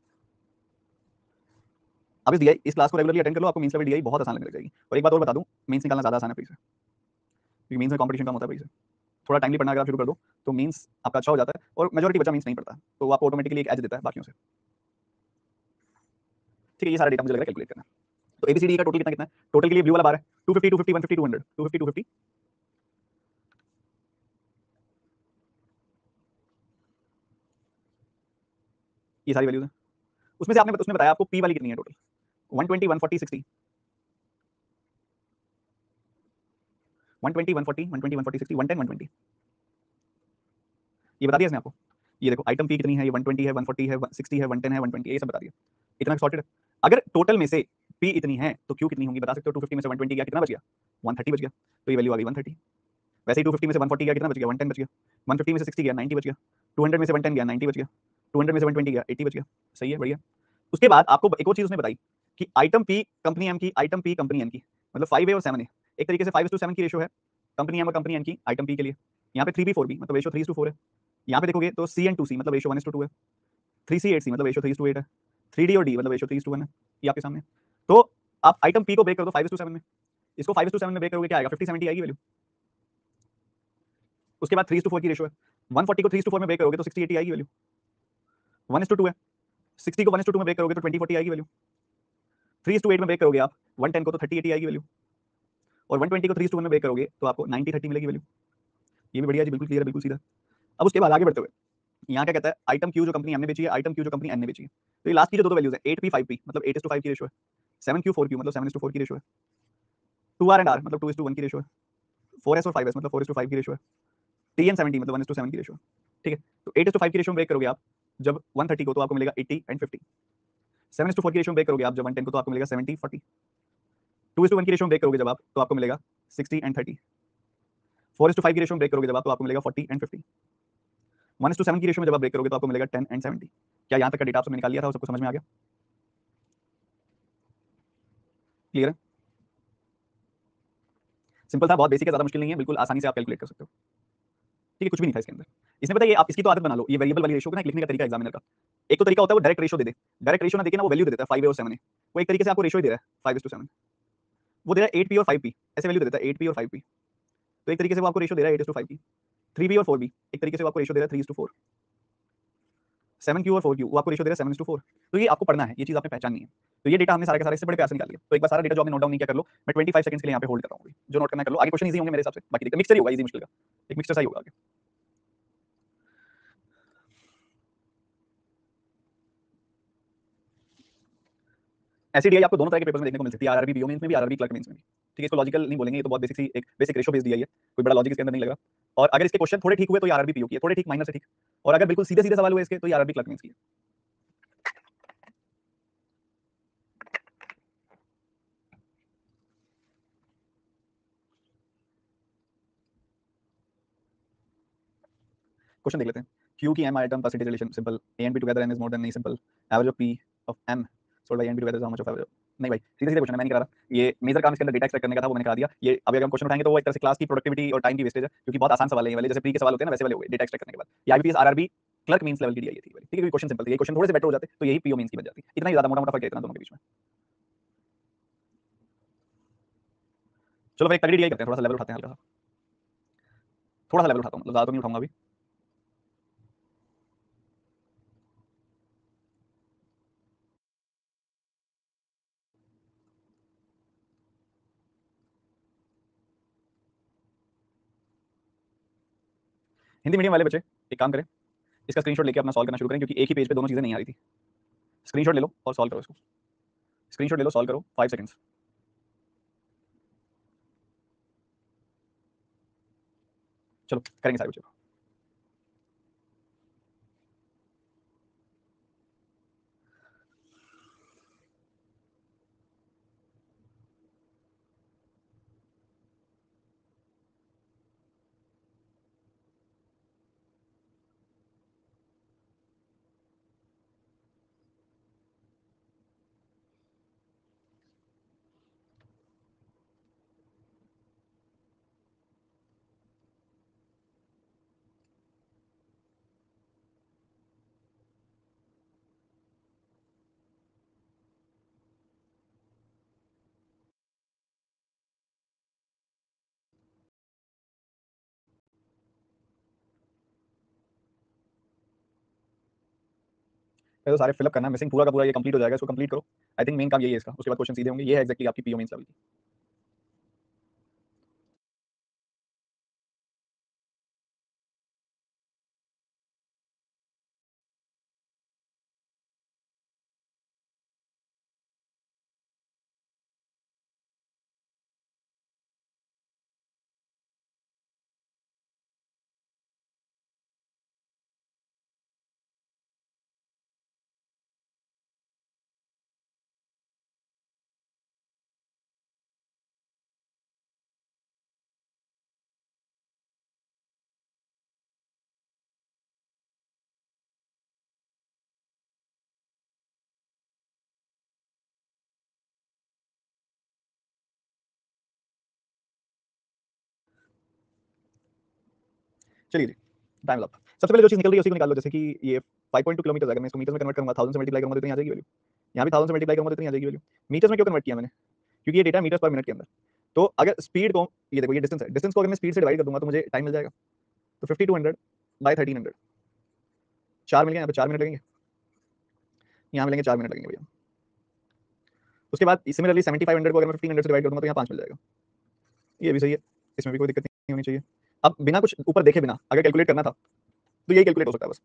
अब इस क्लास को रेगुलरली अटेंड कर लो, आपको मेंस लेवल डीआई बहुत आसान लगने लग जाएगी। और एक बात और बता दूं, मेंस निकालना ज़्यादा आसान है प्लीज, क्योंकि मेंस में कंपटीशन कम होता है प्लीज। थोड़ा टाइमली पढ़ना अगर आप शुरू कर दो तो मेंस आपका अच्छा हो जाता है, और मेजोरिटी बच्चा मेंस नहीं पढ़ता, तो वो आपको ऑटोमेटिकली एक एज देता है बाकियों से। ठीक है, ये सारा डेटा मुझे लग रहा है कैलकुलेट करना। तो एबीसीडी का टोटल कितना कितना है? टोटल के लिए ब्लू वाला बार है 250 250 150 200 250 250। ये सारी वैल्यूज हैं। उसमें से उसने बताया आपको पी वाली कितनी है टोटल, 120 140 60 120 140 120 140 60 110 120, ये बता दिया इसने आपको। ये देखो आइटम पी कितनी है, ये 120 है, 140 है, 60 है, 110 है, 120, ये सब बता दिया। इतना सॉर्टेड है। अगर टोटल में से पी इतनी है तो क्यू कितनी होंगी बता सकते हो? 250 में से 120 गया, कितना बच गया? 130 बच गया, तो ये वैल्यू आ गई 130। वैसे ही 250 में से 140 गया, कितना बच गया? 110 बच गया। 150 में से 60 गया, 90 बच गया। 200 में से 110 गया, 90 बच गया। 200 में से 120 गया, 80 बच गया। सही है, बढ़िया। उसके बाद आपको एक और चीज उसने बताई कि आइटम पी कंपनी एम की, आइटम पी कंपनी एन की, मतलब 5A और 7A एक तरीके से 5:7 की रेशो है कंपनी एम और कंपनी एन की आइटम पी के लिए। यहाँ पे 3B 4B मतलब रेशो 3:4 है। यहाँ पे देखोगे तो C and 2C मतलब रेशो 1:2 है। 3C 8C मतलब रेशो 3:8 है। 3D और D मतलब रेशो 3:1 है। ये आपके सामने। तो आप आइटम पी को ब्रेक कर दो 5:7 में, इसको 5:7 में ब्रेक करोगे क्या आएगा? 50-70 आएगी वैल्यू। उसके बाद 3:4 की रेशो है, 140 को 3:4 में ब्रेक करोगे तो 60-80 आएगी वैल्यू। 1:2 है, 60 को 1:2 में ब्रेक करोगे तो 20-40 आएगी वैल्यू। 3:8 में ब्रेक करोगे आप 110 को तो 30-80 आएगी वैल्यू। और 120 को 3:1 में ब्रेक करोगे तो आपको 90-30 मिलेगी वैल्यू। ये भी बढ़िया जी, बिल्कुल क्लियर है, बिल्कुल सीधा। अब उसके बाद आगे बढ़ते हुए यहाँ क्या कहता है, आइटम क्यू जो कंपनी हमने बेची है, आइटम क्यू जो कंपनी एन ने बेची है। तो ये लास्ट की जो दो वैल्यूज है 8P 5P मतलब 8:5 की रेशो है, 7Q 4Q मतलब 7:4 की रेशो है, 2R and R मतलब 2:1 की रेशो है, 4S और 5S मतलब 4:5 की रेशो है, TN 70 मतलब 1:7 की रेशो है। ठीक है, तो 8:5 की रेशो में ब्रेक करोगे आप जब 130 को तो आपको मिलेगा 80 and 50। 7:4 की रेशो में ब्रेक करोगे आप जब 110 को तो आपको मिलेगा 70-40। 2:1 की रेशो में ब्रेक करोगे जब आप तो आपको मिलेगा 60 and 30। 4:5 की रेशो में ब्रेक करोगे जब आप तो आपको मिलेगा 40 and 50। 1:7 की रेशो में जब आप ब्रेक करोगे तो आपको मिलेगा 10 and 70। क्या यहाँ तक का डेटा आपने निकाल लिया था, सबको समझ में आ गया? क्लियर है? सिंपल था, बहुत बेसिक है, ज्यादा मुश्किल नहीं है, बिल्कुल आसानी से आप कैलकुलेट कर सकते हो। ठीक है, कुछ भी नहीं था इसके अंदर। इसने पता है, ये आप इसकी तो आदत बना लो, ये वेरिएबल वाली रेशो का ना लिखने का तरीका एग्जामिनर का। एक तो तरीका होता है वो डायरेक्ट रेशो दे दे, डायरेक्ट रेशो ना देके ना वो वैल्यू दे देता है 5A और 7A। वो एक तरीके से आपको रेशो ही दे रहा है 5:7। वो दे रहा है 8P और 5P, ऐसे वैल्यू दे देता है 8P और 5P। तो एक तरीके से वो आपको रेशो दे रहा है 8:5P। 3B और 4B एक तरीके से वो आपको रेशो दे रहा है 3:4। 7Q और 4Q वो आपको रेशो दे रहा है 7:4। तो ये आपको पढ़ना है, ये चीज आपने पहचाननी है। तो ये डेटा हमने सारे का सारा इससे बड़े प्यार से निकाल लिया। तो एक बार सारा डेटा जो आपने नोट डाउन नहीं किया कर लो, मैं 25 सेकंड्स के लिए यहाँ पे होल्ड कर रहा हूँ, जो नोट करना कर लो। आगे क्वेश्चन इजी होंगे मेरे हिसाब से, बाकी देखते मिक्सचर ही होगा, इजी मुश्किल का एक मिक्सचर सा ही होगा आगे। ऐसी डीआई आपको दोनों तरह के पेपर्स में देखने को मिल सकती है, आरआरबी पीओ मेंस में भी, आरआरबी क्लर्क मेंस में भी। ठीक है, इसको लॉजिकल नहीं बोलेंगे, ये तो बहुत बेसिक सी एक बेसिक रेशो बेस्ड डीआई है, कोई बड़ा लॉजिक इसके अंदर नहीं लगा। और अगर इसके क्वेश्चन थोड़े ठीक हुए तो ये आरआरबी पीओ की है, थोड़े ठीक माइनर से ठीक। और अगर बिल्कुल सीधे सीधे सवाल हुए इसके तो ये आरआरबी क्लर्क मेंस की है। क्वेश्चन देख लेते हैं। क्यू की M item percentage relation simple, A and B together N is more than नहीं simple, average of P of M sold by N B together how much of average. नहीं भाई, सीधे सीधे क्वेश्चन है, मैं नहीं करा रहा। ये मेजर काम इसके अंदर डेटा एक्सट्रैक्ट करने का था, वो मैंने करा दिया। ये अभी अगर हम क्वेश्चन उठाएंगे तो वो एक तरह से क्लास की प्रोडक्टिविटी और टाइम की वेस्टेज है, क्योंकि बहुत आसान सवाल है ये वाले, जैसे प्री के सवाल होते हैं ना वैसे वाले हो गए डेटा एक्सट्रैक्ट करने के बाद। ये IBPS RRB clerk means level की डीआई थी, ठीक है, क्वेश्चन सिंपल थे, ये क्वेश्चन थोड़े से बेटर हो जाते तो यही पीओ मींस की बन जाती, इतना ही ज्यादा मोटा मोटा फर्क है इतना दोनों के बीच में। चलो फिर एक तगड़ी डीआई करते हैं, थोड़ा सा लेवल उठाते हैं, हल्का सा थोड़ा सा लेवल उठाता हूँ, मतलब ज्यादा तो नहीं उठाऊंगा अभी। हिंदी मीडियम वाले बच्चे एक काम करें, इसका स्क्रीनशॉट लेके अपना सॉल्व करना शुरू करें, क्योंकि एक ही पेज पे दोनों चीजें नहीं आ रही थी। स्क्रीनशॉट ले लो और सॉल्व करो इसको, स्क्रीनशॉट ले लो, सॉल्व करो, 5 सेकंड्स। चलो करेंगे सारे बच्चे। तो सारे फिलअप करना, मिसिंग पूरा का पूरा ये कंप्लीट हो जाएगा, इसको कंप्लीट करो। आई थिंक मेन काम यही है इसका, उसके बाद क्वेश्चन सीधे होंगे। ये है एक्जैक्टली आपकी पीओ मींस लेवल की। चलिए जी, टाइम अप। सबसे पहले जो चीज निकल रही है उसी को निकाल लो, जैसे कि ये 5.2 किलोमीटर अगर मैं इसको मीटर में कन्वर्ट करूंगा, 1000 से मल्टीप्लाई करूंगा तो इतनी आ जाएगी वैल्यू। यहाँ भी 1000 से मल्टीप्लाई करूंगा तो इतनी आ जाएगी वैल्यू। मीटर्स में क्यों कन्वर्ट किया मैंने, क्योंकि ये डेटा मीटर्स पर मिनट के अंदर। तो अगर स्पीड को, ये देखो ये डिस्टेंस है, डिस्टेंस को अगर मैं स्पीड से डिवाइड कर दूंगा तो मुझे टाइम मिल जाएगा। तो 5200 बाय 1300, 4 मिल गए, यहाँ पे 4 मिनट लगेंगे, यहाँ मिलेंगे 4 मिनट लगेंगे भैया। उसके बाद सिमिलरली 7500 को अगर मैं 1500 से डिवाइड कर दूंगा तो यहाँ 5 मिल जाएगा। ये भी सही है, इसमें भी कोई दिक्कत नहीं होनी चाहिए। अब बिना कुछ ऊपर देखे, बिना अगर कैलकुलेट करना था तो यही कैलकुलेट हो सकता है बस,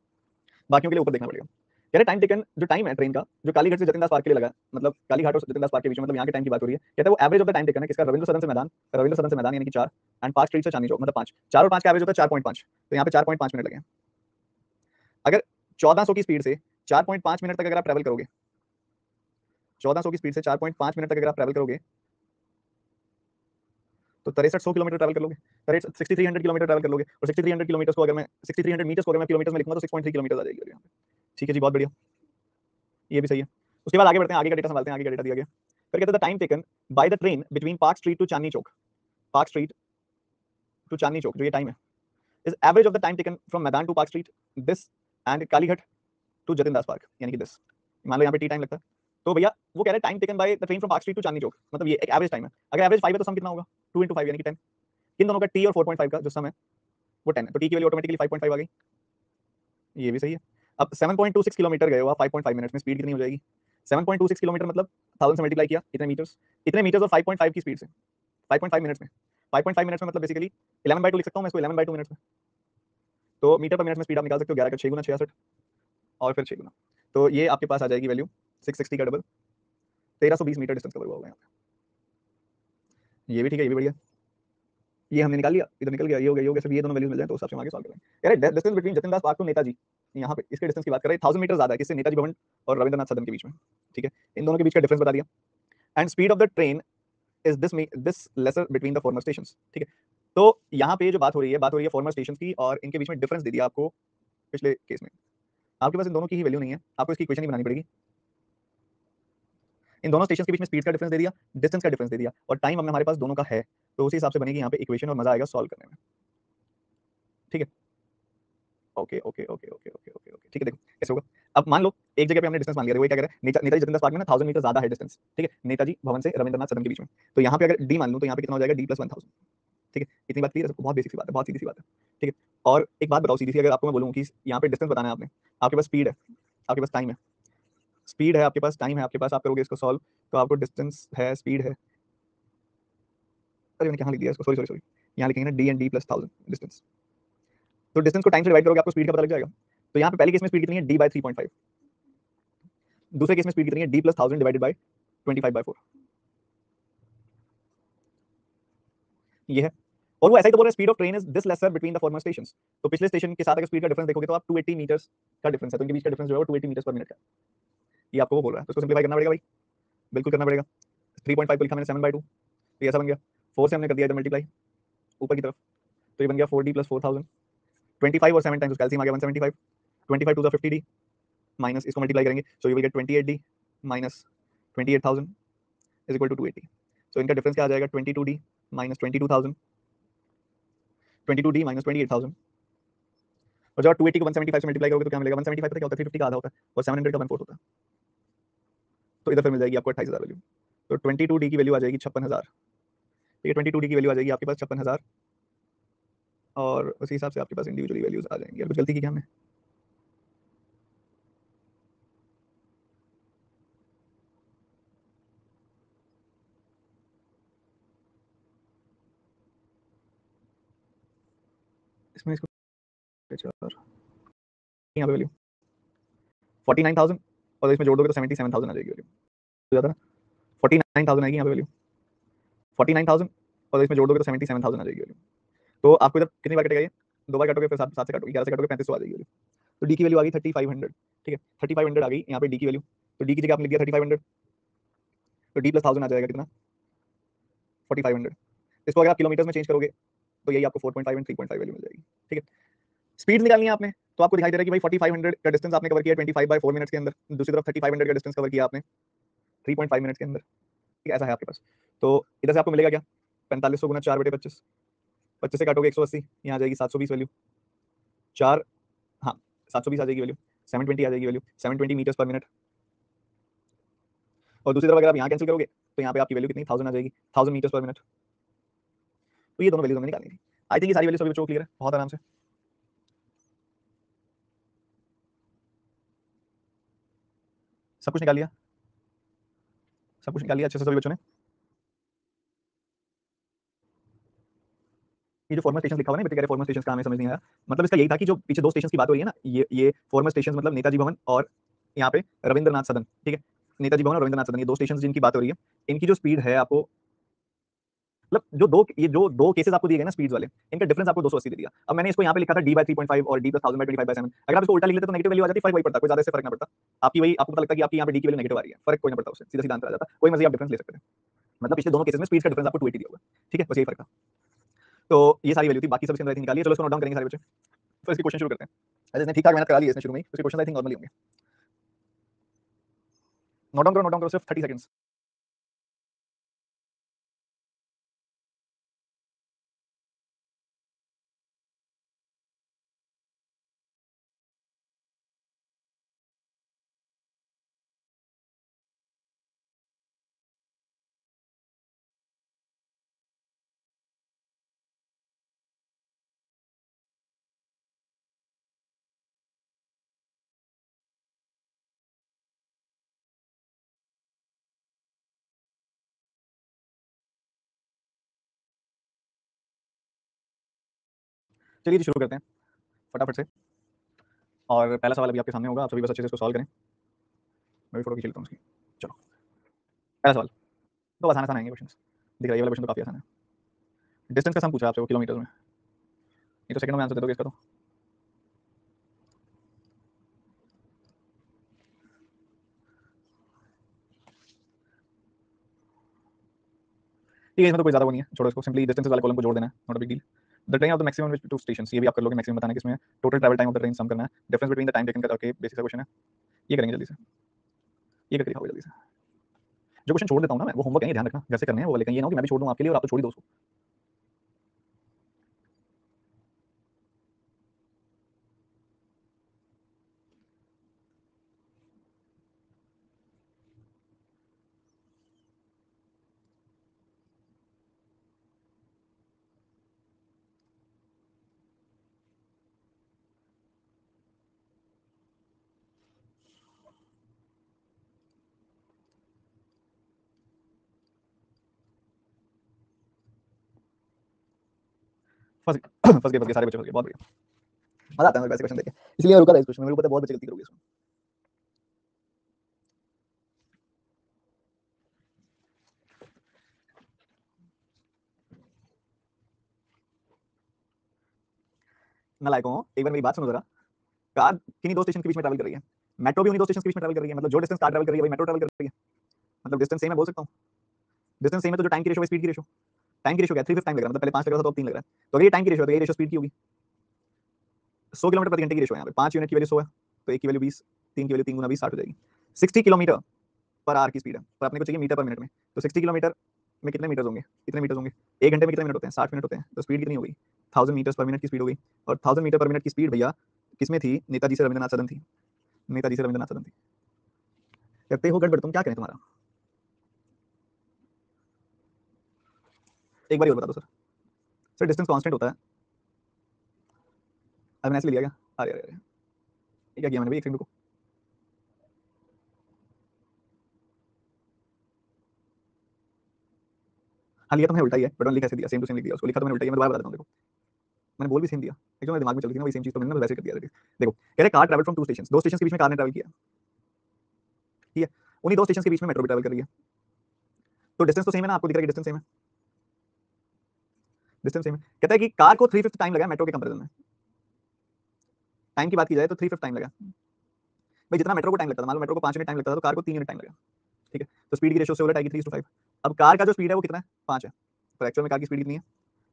बाकियों के लिए ऊपर देखना पड़ेगा। कह रहे टाइम टेकन, जो टाइम है ट्रेन का, जो कालीघाट से जतिनदास पार्क के लिए लगा, मतलब कालीघाट और जतिनदास पार्क के बीच में, मतलब यहाँ के टाइम की बात हो रही है। कहता है वो average of the time taken है किसका, रविंद्र सदन से मैदान, रविंद्र सदन से मैदान यानी कि 4, एंड पार्क स्ट्रीट से चांदनी चौक, मतलब 5, 4 और 5 का एवरेज होता है 4.5, तो यहाँ पे 4.5 मिनट लगे। अगर 1400 की स्पीड से 4.5 मिनट तक अगर आप ट्रैवल करोगे, 1400 की स्पीड से 4.5 मिनट तक अगर आप ट्रैवल करोगे तो 6300 किलोमीटर ट्रैवल कर लोगे, 6300 किलोमीटर ट्रैवल कर लोगे। और 6300 किलोमीटर को अगर मैं 6300 मीटर्स को अगर मैं किलोमीटर में लिखूंगा तो 6.3 किलोमीटर आ जाएगी यहाँ पे। ठीक है जी, बहुत बढ़िया, ये भी सही है। उसके बाद आगे बढ़ते हैं, आगे का डेटा संभालते हैं, आगे का डेटा दिया गया। फिर कहते हैं time taken by the train between Park Street to Chandni Chowk, Park Street to Chandni Chowk, जो ये टाइम है, is average of the time taken from Maidan to Park Street this and Kalighat to Jatindas Park, यानी कि दिस। मान लो यहाँ पे टी टाइम लगता है, तो भैया वो कह रहे हैं time taken by the train from Park Street to Chandni Chowk, मतलब ये एक एवरेज टाइम है। अगर एवरेज 5 है तो सम कितना होगा, 2 × 5 यानी कि 10। इन दोनों का टी और 4.5 का जो सम है वो 10 है, तो टी की वैल्यू ऑटोमेटिकली 5.5 आ गई। ये भी सही है। अब 7.26 किलोमीटर गए हो आप 5.5 मिनट्स में, स्पीड कितनी हो जाएगी, 7.26 किलोमीटर मतलब 1000 से मल्टीप्लाई किया, इतने मीटर्स, इतने मीटर्स और 5.5 की स्पीड से 5.5 मिनट्स में, 5.5 मिनट्स में मतलब बेसिकली 11/2 लिख सकता हूँ मैं इसको, 11/2 मिनट्स में। तो मीटर पर मिनट में स्पीड आप निकाल सकते हो, 11 का 6 गुना 66 और फिर 6 गुना, तो ये आपके पास आ जाएगी वैल्यू 660 का डबल, 1320 मीटर डिस्टेंस कवर हुआ होगा यहाँ पे। ये भी ठीक है, ये भी बढ़िया। ये हमने निकाल लिया, इधर निकल गया, ये हो गया, ये हो गया। सिर्फ ये दोनों वैल्यूज मिल जाए तो उस हिसाब से हम आगे सॉल्व करेंगे। यार distance between Jatindas Park to Netaji, यहाँ पे इसके डिस्टेंस की बात कर रहे हैं, 1000 मीटर ज्यादा है किससे, नेताजी भवन और रविंद्रनाथ सदन के बीच में। ठीक है, इन दोनों के बीच का डिफरेंस बता दिया। And speed of the train is this lesser between the former stations. ठीक है, तो यहाँ पे जो बात हो रही है, बात हो रही है फॉर्मर स्टेशंस की, और इनके बीच में डिफरेंस दे दिया आपको पिछले केस में। आपके पास इन दोनों की ही वैल्यू नहीं है, आपको इसकी इक्वेशन ही बनानी पड़ेगी। इन दोनों स्टेशन के बीच में स्पीड का डिफरेंस दे दिया, डिस्टेंस का डिफरेंस दे दिया, और टाइम अब हमारे पास दोनों का है, तो उसी हिसाब से बनेगी यहाँ पे इक्वेशन और मजा आएगा सॉल्व करने में। ठीक है, okay okay okay okay okay okay okay ठीक है। देखो कैसे होगा, अब मान लो एक जगह पे हमने डिस्टेंस मान लिया, देखो ये क्या कह रहा है, नेताजी जतिन दास पार्क में ना 1000 मीटर ज्यादा है डिस्टेंस, ठीक है, नेताजी भवन से रविंद्रनाथ सदन के बीच में। तो यहाँ पे अगर डी मान लूं तो यहाँ पे कितना हो जाएगा, डी प्लस 1000। ठीक है, इतनी बात क्लियर है सबको, बहुत बेसिक सी बात है, बहुत सीधी सी बात है। ठीक है, और एक बात बताओ सीधी सी, अगर आपको मैं बोलूँ कि यहाँ पे डिस्टेंस बताना है आपने, आपके पास स्पीड है, आपके पास टाइम है, स्पीड है आपके पास, टाइम है आपके पास, आप करोगे इसको सॉल्व तो आपको डिस्टेंस है, स्पीड है, अरे मैंने कहाँ लिख दिया इसको, सॉरी सॉरी सॉरी, यहाँ लिखेंगे ना D and D plus 1000 distance. तो डिस्टेंस को टाइम से डिवाइड करोगे आपको स्पीड का पता लग जाएगा। तो यहाँ पे पहले केस में स्पीड कितनी है, डी बाई 3.5, दूसरे केस में स्पीड कितनी है, डी प्लस 1000 डिवाइडेड बाई 25/4, ये है। और वो ऐसा ही तो बोल रहे हैं, speed of train is this lesser between the former stations. तो पिछले स्टेशन के साथ अगर स्पीड का डिफरेंस देखोगे तो आप 280 मीटर्स का डिफरेंस है, तो इनके बीच का डिफरेंस जो है वो 280 मीटर्स पर मिनट का, ये आपको वो बोल रहा है। तो इसको सिंप्लीफाई करना पड़ेगा भाई, बिल्कुल करना पड़ेगा। 3.5 को लिखा मैंने 7/2, तो ये ऐसा बन गया। 4 से हमने कर दिया इधर मल्टीप्लाई ऊपर की तरफ, तो ये बन गया 4d प्लस 4000, 25 और 7 टाइम्स उसका एलसीएम आ गया 175, 25 टू द 50d माइनस इसको मल्टीप्लाई करेंगे, so you will get 28d minus 28000 is equal to 280। सो इनका डिफरेंस क्या आ जाएगा, 22d माइनस 22000, 22d माइनस 28000, और जब 280 को 175 से मल्टीप्लाई करोगे तो क्या मिलेगा, 175 पता क्या होता है, 350 का आधा होता है, और 700 का 1/4 होता है। तो इधर फिर मिल जाएगी आपको 28000 वैल्यू। तो 22d की वैल्यू आ जाएगी 56,000। ठीक है, 22d की वैल्यू आ जाएगी आपके पास 56,000, और उसी हिसाब से आपके पास इंडिविजुअली वैल्यूज आ जाएंगी। कुछ गलती की क्या हमने, इसमें इसको यहाँ पे वैल्यू 49,000 और इसमें जोड़ दोगे तो 77,000 आ जाएगी वैल्यू, ज्यादा ना, 49,000 आएगी यहाँ पे वैल्यू, 49,000 और इसमें जोड़ दोगे तो 77,000 आ जाएगी वैल्यू। तो आपको इधर कितनी बार कटेगा, ये 2 बार कटोगे, फिर 7 से काटोगे, 11 से काटोगे, 3500 आ जाएगी वैल्यू। तो डी की वैल्यू आ गई 3500। ठीक है, 3500 आ गई यहाँ पे डी की वैल्यू। तो डी की जगह आपने लिख दिया 3500, तो डी प्लस 1000 आ जाएगा कितना, 4500। इसको अगर आप किलोमीटर में चेंज करोगे तो यही आपको 4.5 एंड 3.5 वैल्यू मिल जाएगी। ठीक है, स्पीड निकालनी है आपने, तो आपको दिखाई दे रहा है कि भाई 4500 का डिस्टेंस आपने कवर किया 25/4 मिनट्स के अंदर, दूसरी तरफ 3500 का डिस्टेंस कवर किया आपने 3.5 मिनट्स के अंदर। ठीक है, ऐसा है आपके पास। तो इधर से आपको मिलेगा क्या, 4500 गुना 4/25, 25 से काटोगे 180, यहाँ आ जाएगी 720 वैल्यू, 4, हाँ 720 आ जाएगी वैल्यू, 720 आ जाएगी वैल्यू, 720 मीटर्स पर मिनट। और दूसरी तरफ अगर आप यहाँ कैंसिल करोगे तो यहाँ पे आपकी वैल्यू कितनी 1000 आ जाएगी, 1000 मीटर्स पर मिनट। तो ये दोनों वैल्यूज हमें निकालनी थी। आई थिंक ये सारी वैल्यू सभी बच्चों को क्लियर है बहुत आराम से। सब कुछ निकाल लिया, सब कुछ निकाल लिया अच्छे से सभी बच्चों ने। ये जो फॉर्मल स्टेशन लिखा हुआ है ना, बच्चे कह रहे फॉर्मल स्टेशन का हमें समझ नहीं आया, मतलब इसका यही था कि जो पीछे 2 स्टेशन की बात हो रही है ना, ये फॉर्मल स्टेशन मतलब नेताजी भवन और यहाँ पे रविंद्रनाथ सदन। ठीक है, नेताजी भवन और रविंद्रनाथ सदन, ये 2 स्टेशन जिनकी बात हो रही है, इनकी जो स्पीड है आपको, मतलब जो दो केसेस आपको दिए गए ना स्पीड वाले, इनका डिफरेंस आपको 280 दे दिया। अब मैंने इसको यहाँ पे लिखा था डी बाई 3.5 और डी प्लस 1000 बाई 25/7। अगर आप इसको उल्टा लिख लेते तो नेगेटिव वैल्यू आ जाती, फर्क वही पड़ता, कोई ज्यादा इससे फर्क ना पड़ता। आपकी वही आपको पता लगता है कि आपकी यहाँ पे डी की वैल्यू नेगेटिव आ रही है, फर्क कोई ना पड़ता, उससे सीधा सीधा आंसर आ जाता, कोई मर्जी आप डिफरेंस ले सकते हैं। मतलब पिछले दोनों केसेस में स्पीड का डिफरेंस आपको 280 दिया होगा। ठीक है, बस यही फर्क था। तो ये सारी वैल्यू थी, बाकी सब इसके अंदर निकालिए। चलो इसको नोट डाउन करेंगे सारे बच्चे, फिर इसके क्वेश्चन शुरू करते हैं। ऐसे इसने ठीक ठाक मेहनत करा ली है इसने शुरू में ही, उसके क्वेश्चन आई थिंक नॉर्मली होंगे। नोट डाउन करो सिर्फ 30 सेकंड्स। चलिए जी शुरू करते हैं फटाफट से। और पहला सवाल अभी आपके सामने होगा, आप सभी बस अच्छे से इसको सॉल्व करें। मैं भी फोटो खींच लेता हूँ उसकी। चलो पहला सवाल, तो आसान आसान आएंगे क्वेश्चन, दिख रहा है ये वाला क्वेश्चन तो काफी आसान है। डिस्टेंस का सम पूछा आपसे, वो किलोमीटर में, ये तो सेकंड में आंसर दे दोगे इसका तो। ठीक है, इसमें तो कोई ज्यादा वो नहीं है, छोड़ो इसको, सिंपली डिस्टेंस वाले कॉलम को जोड़ देना है, not a big deal. The train of the maximum two stations, ये भी आप कर लोगे, मैक्सिमम बताना है किसमें, total travel time of the train sum करना है, difference between the time taken का, ओके बेसिक सा क्वेश्चन है, ये करेंगे जल्दी से, ये करके दिखाओगे जल्दी से। जो क्वेश्चन छोड़ देता हूं ना मैं, वो होमवर्क है, ध्यान रखना घर से करने हैं वो, लेकिन ये ना हो कि मैं भी छोड़ दूं आपके लिए और आप तो छोड़ ही दो उसको। फंस फंस गए सारे बच्चे फंस गए। बहुत बढ़िया, मजा आता है मेरे को ऐसे क्वेश्चन देख के, इसलिए मैं रुका था इस क्वेश्चन में। मेरे को पता है बहुत बच्चे गलती करोगे इसमें। मैं लायक हूँ, एक बार मेरी बात सुनो जरा। कार किन्हीं दो स्टेशन के बीच में ट्रैवल कर रही है, मेट्रो भी उन्हीं दो स्टेशन के बीच में ट्रैवल कर रही है, मतलब जो डिस्टेंस कार ट्रैवल कर रही है वही मेट्रो ट्रैवल कर रही है। मतलब डिस्टेंस सेम है, बोल सकता हूँ। डिस्टेंस सेम है तो जो टाइम की रेशो है स्पीड की रेशो, टाइम की रेशो क्या है, 3/5 टाइम लग रहा है, मतलब पहले 5 लग रहा था तो अब 3 लग रहा है। तो अगर ये टाइम की रेशो है तो ये रेशो स्पीड की होगी। 100 किलोमीटर प्रति घंटे की रेशो है यहाँ पे, 5 यूनिट की वैल्यू 100 है, तो एक की वैल्यू 20, 3 की वैल्यू 3 गुना 20 60 हो जाएगी। 60 किलोमीटर पर आवर की स्पीड है, पर अपने को चाहिए मीटर पर मिनट में। तो 60 किलोमीटर में कितने मीटर होंगे, कितने मीटर होंगे, एक घंटे में कितने मिनट होते हैं, 60 मिनट होते हैं। तो स्पीड कितनी होगी, 1000 मीटर पर मिनट की स्पीड हो गई। और 1000 मीटर पर मिनट की स्पीड भैया किसमें थी, नेताजी से रविंद्रनाथ सदन थी, नेताजी से रविंद्रनाथ सदन थी। करते हो गड़बड़, तुम क्या करें तुम्हारा। एक बार और बता दो सर। सर डिस्टेंस कांस्टेंट होता है, अब मैंने ऐसे लिया क्या, अरे अरे अरे, ये क्या किया मैंने भाई, एक सेकंड रुको। हाँ लिया तो मैंने उल्टा ही है, बट मैंने लिखा ऐसे दिया, सेम टू सेम लिख दिया उसको, लिखा तो मैंने उल्टा ही है, मैं दोबारा बताता हूँ देखो। मैंने बोल भी सेम दिया, एक जो मेरे दिमाग में चल रही थी ना वही सेम चीज तो मैंने वैसे कर दिया। देखो कह रहे car travel from two station, दो स्टेशन के बीच में कार ने ट्रैवल किया, ठीक है। उन्हीं दो स्टेशन के बीच में मेट्रो भी ट्रैवल कर रही है, तो डिस्टेंस तो सेम है ना, आपको दिख रहा है कि डिस्टेंस सेम है, डिस्टेंस सेम है। कहता है कि कार को 3/5 टाइम लगा मेट्रो के कंपैरिजन में। टाइम की बात की जाए तो 3/5 टाइम लगा भाई, जितना मेट्रो को टाइम लगता था, मान लो मेट्रो को 5 मिनट टाइम लगता था तो कार को 3 मिनट टाइम लगा, ठीक है। तो स्पीड की रेशियो से उलट आएगी 3:5। अब कार का जो स्पीड है वो कितना है, 5 है, तो एक्चुअल में कार की स्पीड कितनी है,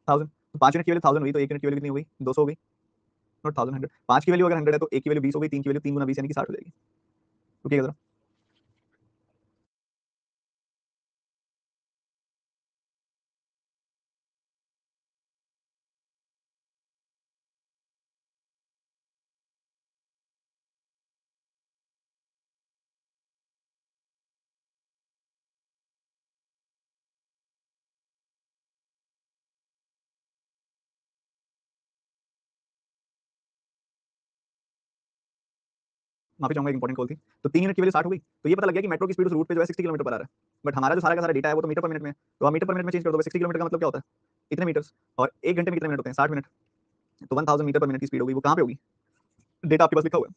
1000। तो 5 यूनिट की वैल्यू 1000 हुई, तो 1 यूनिट की वैल्यू कितनी हो गई, 200 हो गई, नॉट 1000 100। 5 की वैल्यू अगर 100 है तो 1 की वैल्यू 20 हो गई, 3 की वैल्यू 3 गुना 20 यानी कि 60 हो जाएगी। रुकिएगा जरा, माफी चाहूंगा, एक इंपॉर्टेंट कॉल थी। तो 3 यूनिट की वैल्यू 60 हो गई, तो ये पता लग गया कि मेट्रो की स्पीड उस रूट पे जो है 60 किलोमीटर पर आ रहा है। बट हमारा जो सारा का सारा डेटा है वो तो मीटर पर मिनट में है, तो आप मीटर पर मिनट में चेंज कर दोगे। 60 किलोमीटर का मतलब क्या होता है, इतने मीटर्स, और एक घंटे में कितने मिनट होते हैं, 60 मिनट। तो 1000 मीटर पर मिनट की स्पीड होगी, वो कहाँ पे होगी, डेटा आपके पास लिखा हुआ है,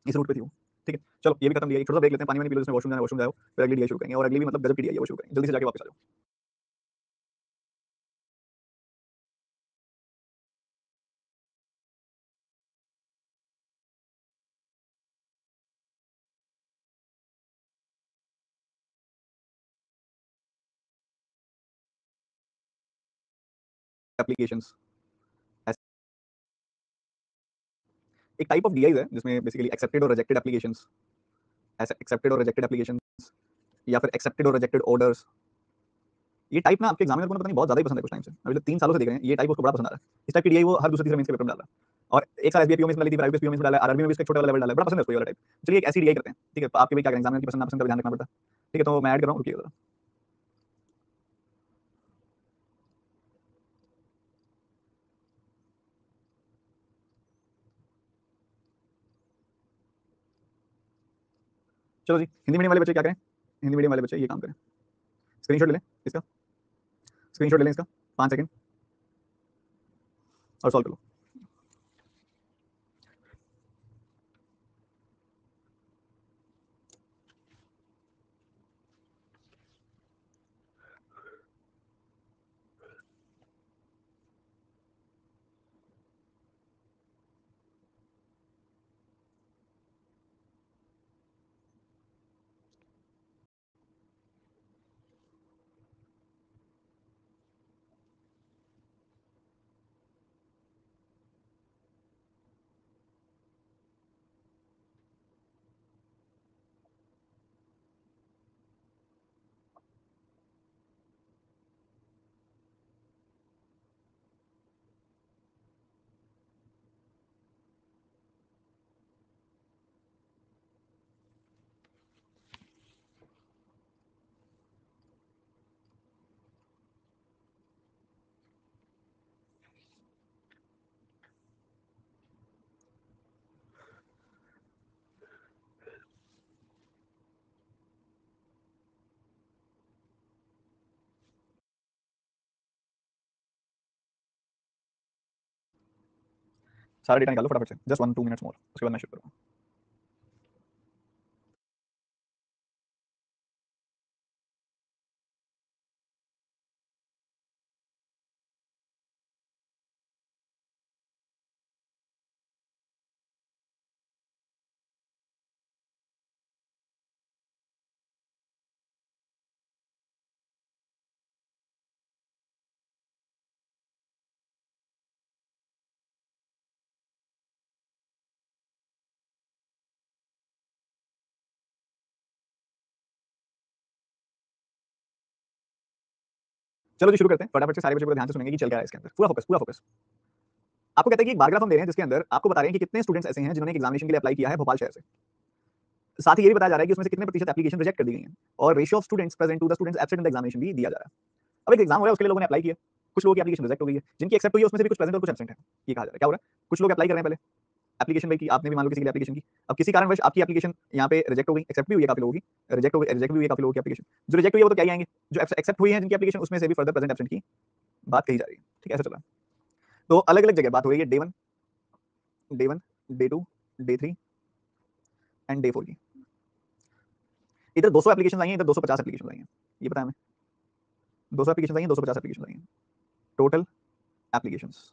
इस रूट पे थी वो, ठीक है। चलो ये भी खत्म, दिया एक छोटा सा ब्रेक लेते हैं, पानी वानी पी लो, जिसमें वॉशरूम जाना वॉशरूम जाओ, फिर अगली डीआई शुरू करेंगे, और अगली भी मतलब गजब की डीआई है वो शुरू करेंगे, जल्दी से जाके वापस आ जाओ। एप्लीकेशंस, एक टाइप ऑफ डीआई है जिसमें बेसिकली एक्सेप्टेड और रिजेक्टेड एप्लीकेशंस, ऐसे एक्सेप्टेड और रिजेक्टेड एप्लीकेशंस, या फिर एक्सेप्टेड और रिजेक्टेड ऑर्डर्स। ये टाइप ना आपके एग्जामिनर को ना पता नहीं बहुत ज्यादा ही पसंद है कुछ टाइम से, अभी तो 3 सालों से देख रहे हैं, ये टाइप उसको बड़ा पसंद आ रहा है। इस टाइप की डीआई वो हर दूसरे तीसरे मेंस के पेपर में डाल रहा है। और एक साल एसबीआई पीओ में डाली थी, आईबीएस पीओ में डाला है, आरआरबी में भी इसका छोटा वाला लेवल डाला है, बड़ा पसंद है उसको ये वाला टाइप। चलिए एक ऐसी डीआई करते हैं, ठीक है। तो आपके भाई क्या करें, एग्जामिनर की पसंद नापसंद का ध्यान रखना पड़ता है, ठीक है। तो मैं ऐड कर रहा हूँ, रुकिए जरा। चलो जी, हिंदी मीडियम वाले बच्चे क्या करें, हिंदी मीडियम वाले बच्चे ये काम करें, स्क्रीनशॉट ले लें इसका, स्क्रीनशॉट ले लें इसका, 5 सेकंड, और सॉल्व कर लो। सारा डेटा निकाल लो फटाफट से, जस्ट 1-2 मिनट्स मोर, उसके बाद मैं शुरू करूंगा। चलो जी शुरू करते हैं फटाफट से, सारे बच्चों को ध्यान से सुनेंगे कि चल क्या रहा है इसके अंदर, पूरा फोकस पूरा फोकस। आपको कहते हैं कि एक बार ग्राफ हम दे रहे हैं जिसके अंदर आपको बता रहे हैं कि कितने स्टूडेंट्स ऐसे हैं जिन्होंने एग्जामिनेशन के लिए अप्लाई किया है भोपाल शहर से। साथ ही ये भी बताया जा रहा है कि उसमें से कितने प्रतिशत एप्लीकेशन रिजेक्ट कर दी गई हैं, और ratio of students present to the students absent in the examination भी दिया जा रहा है। अब एक एग्जाम हो रहा है, उसके लिए लोगों ने अप्लाई किया, कुछ लोगों की एप्लीकेशन रिजेक्ट हो गई है, जिनकी एक्सेप्ट हुई है उसमें से भी कुछ प्रेजेंट और कुछ एब्सेंट है। ये कहा जा रहा है क्या हो रहा है, कुछ लोग अप्लाई कर रहे हैं पहले, एप्लीकेशन भाई की आपने भी मान लो किसी के लिए एप्लीकेशन की, अब किसी कारणवश आपकी एप्लीकेशन यहाँ पे रिजेक्ट हो गई, एक्सेप्ट भी हुई है काफी लोगों की, रिजेक्ट भी हुई है काफी लोगों की एप्लीकेशन। जो रिजेक्ट हुई है वो तो क्या ही आएंगे, जो एक्सेप्ट हुई है जिनकी एप्लीकेशन, उसमें से भी फर्दर प्रेजेंट एब्सेंट की बात कही जा रही है। ठीक है, ऐसा चल रहा है। तो अलग अलग जगह बात हो रही है day 1, day 2, day 3 and day 4 की। इधर 200 एप्लीकेशन आई हैं, इधर 250 एप्लीकेशन आई हैं, ये बताया मैं, 200 एप्लीकेशन आई हैं, 250 एप्लीकेशन आई हैं टोटल एप्लीकेशंस।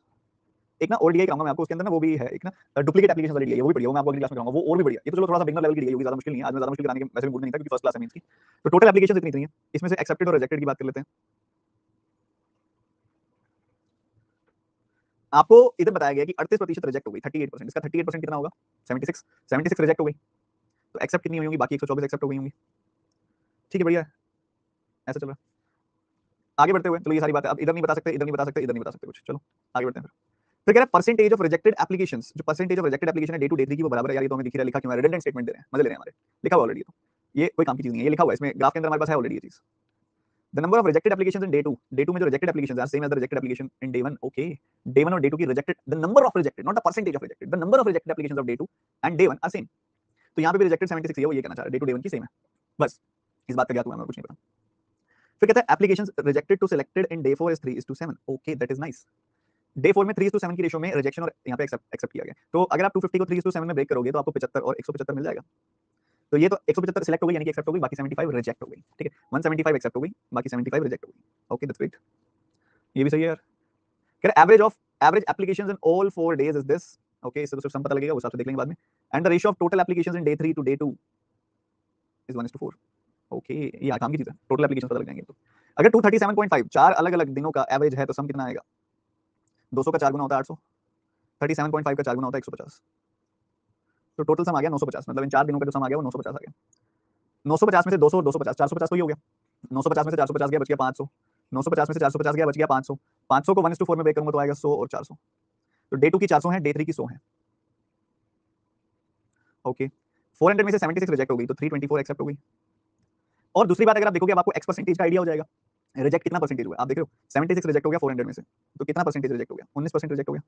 एक ना और डीआई कराऊंगा मैं आपको, उसके अंदर ना वो भी है एक ना डुप्लीकेट एप्लीकेशन वाली डीआई, वो भी बढ़िया, वो मैं आपको अगली क्लास में कराऊंगा, वो और भी बढ़िया। ये तो चलो थोड़ा सा बिगनर लेवल की डीआई होगी, ज्यादा मुश्किल नहीं है, आज मैं ज्यादा मुश्किल कराने के वैसे भी मूड में नहीं था क्योंकि फर्स्ट क्लास है मींस की। तो टोटल एप्लीकेशन इतनी है, इसमें से एक्सेप्टेड और रिजेक्टेड की बात कर लेते हैं। आपको इधर बताया गया कि 38% रिजेक्ट हो गई, 38%, इसका 38% कितना होगा, 76 रिजेक्ट हो गई, तो एक्सेप्ट कितनी हुई होंगी, बाकी 124 एक्सेप्ट हो गई होंगी। ठीक है, बढ़िया है, ऐसा चल रहा है। आगे बढ़ते हुए चलो, ये सारी बातें अब इधर नहीं बता सकते, इधर नहीं बता सकते, इधर नहीं बता सकते कुछ, चलो आगे बढ़ते हैं। फिर कह रहा है परसेंटेज ऑफ रिजेक्टेड एप्लीकेशंस, जो परसेंटेज ऑफ रिजेक्टेड एप्लीकेशन है डे टू डे 3 की वो बराबर है यार, ये तो हमें दिख रहा है, लिखा क्यों है, रिडंडेंट स्टेटमेंट दे रहे हैं, मजे ले रहे हैं हमारे, लिखा हुआ ऑलरेडी, ये कोई काम की चीज नहीं है, ये लिखा हुआ है इसमें ग्राफ के अंदर हमारे पास है ऑलरेडी ये चीज। The number of rejected applications in day 2 में जो rejected applications are same as the rejected application in day 1, okay. Day 1 और डे 2 की rejected, the number of rejected, not the percentage of rejected, the number of rejected applications of day 2 and day 1 are same. तो यहाँ पे भी rejected 76 है, वो ये कहना चाह रहा है डे 2 डे 1 की सेम है, बस इस बात का ज्ञात हुआ मैं, कुछ नहीं पता। फिर कहता है applications rejected to selected in day 4 is 3:7, okay that is nice. Day 4 में 3:7 की रेशियो में रिजेक्शन और यहाँ पे एक्सेप्ट किया गया, तो अगर आप 250 को 3:7 में ब्रेक करोगे तो आपको 75 और 175 मिल जाएगा। तो ये तो 175 सिलेक्ट हो गई यानी कि एक्सेप्ट हो गई, बाकी 75 रिजेक्ट हो गई। ठीक है, 175 एक्सेप्ट हो गई, बाकी 75 रिजेक्ट हो गई, ओके दैट्स ग्रेट, ये भी सही है यार। कह रहा average applications in all 4 days is this, okay, इससे तो सिर्फ सम पता लगेगा, वो हिसाब से देख लेंगे बाद में। And the ratio of total applications in day 3 to day 2 is 1:4, okay, ये आसान की चीज है, टोटल एप्लीकेशंस पता लग जाएंगे। तो अगर 237.5 चार अलग अलग दिनों का एवरेज है तो सम कितना आएगा, 200 का 4 गुना होता है 800, 37.5 का 4 गुना होता है 150, तो टोटल सम आ गया 950, मतलब इन 4 दिनों का जो सम आ गया वो 950 आ गया। 950 में से 200 250 450 तो ये हो गया, 950 में से 450 गया बच गया 500, 950 में से 450 गया बच गया 500, 500 को 1:4 में ब्रेक करूंगा तो आएगा 100 और 400, तो डे 2 की 400 है, डे 3 की 100 है, ओके। 400 में से 76 रिजेक्ट हो गई तो 324 एक्सेप्ट हो गई। और दूसरी बात, अगर आप देखोगे अब आपको एक्स परसेंटेज का आइडिया हो जाएगा, रिजेक्ट कितना परसेंटेज हुआ आप देख रहे हो, 76 रिजेक्ट हो गया 400 में से, तो कितना परसेंटेज रिजेक्ट हो गया, 19% रिजेक्ट हो गया।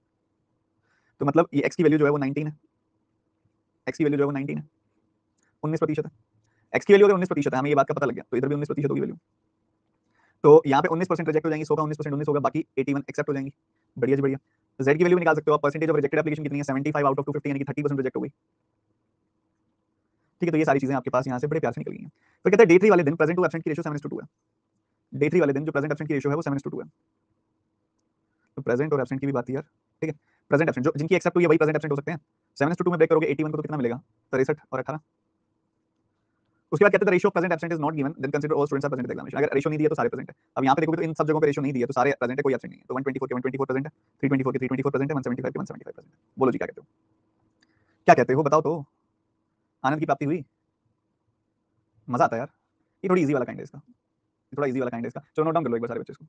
तो मतलब ये एक्स की वैल्यू जो है वो 19 है, एक्स की वैल्यू जो है वो 19 है, 19% है, एक्स की वैल्यू अगर 19% है, हमें ये बात का पता लग गया, तो इधर भी 19% होगी वैल्यू, तो यहाँ पे 19% रिजेक्ट हो जाएंगी, 100 का 19% 19 होगा, बाकी 81 एक्सेप्ट हो जाएंगी, बढ़िया जी बढ़िया। जेड की वैल्यू निकाल सकते हो आप, परसेंटेज ऑफ रिजेक्टेड एप्लीकेशन कितनी है, 75 आउट ऑफ 250 यानी कि 30% रिजेक्ट हो गई। ठीक है, तो ये सारी चीजें आपके पास यहाँ से बड़े प्यार से निकल गई हैं। फिर कहते हैं डे 3 वाले दिन प्रेजेंट टू एब्सेंट की रेशियो 7:2 है, डे 3 वाले दिन जो प्रेजेंट एब्सेंट की रेशियो है वो 7:2 है, तो प्रेजेंट और एब्सेंट की भी बात यार, ठीक है। प्रेजेंट एब्सेंट जो जिनकी एक्सेप्ट हुई है वही प्रेजेंट एब्सेंट हो सकते हैं, 7:2 में ब्रेक करोगे 81 को तो कितना मिलेगा, 63 और 18। उसके बाद कहते हैं ratio present absent is not given, then consider all students are present examination, अगर रेशियो नहीं दिया तो सारे प्रेजेंट है। अब यहाँ पे देखोगे तो इन सब जगहों पे रेशियो नहीं दिया तो सारे प्रेजेंट है, कोई एब्सेंट नहीं है, तो 124 के 124 प्रेजेंट है, 324 के 324 प्रेजेंट है, 175 के 175 प्रेजेंट है। बोलो जी क्या कहते हो, क्या कहते हो बताओ तो, आनंद की प्राप्ति हुई, मजा आता है यार, ये थोड़ी इजी वाला काइंड है इसका, थोड़ा इजी वाला काइंड है इसका, चलो नोट डाउन कर लो एक बार सारे बच्चे इसको।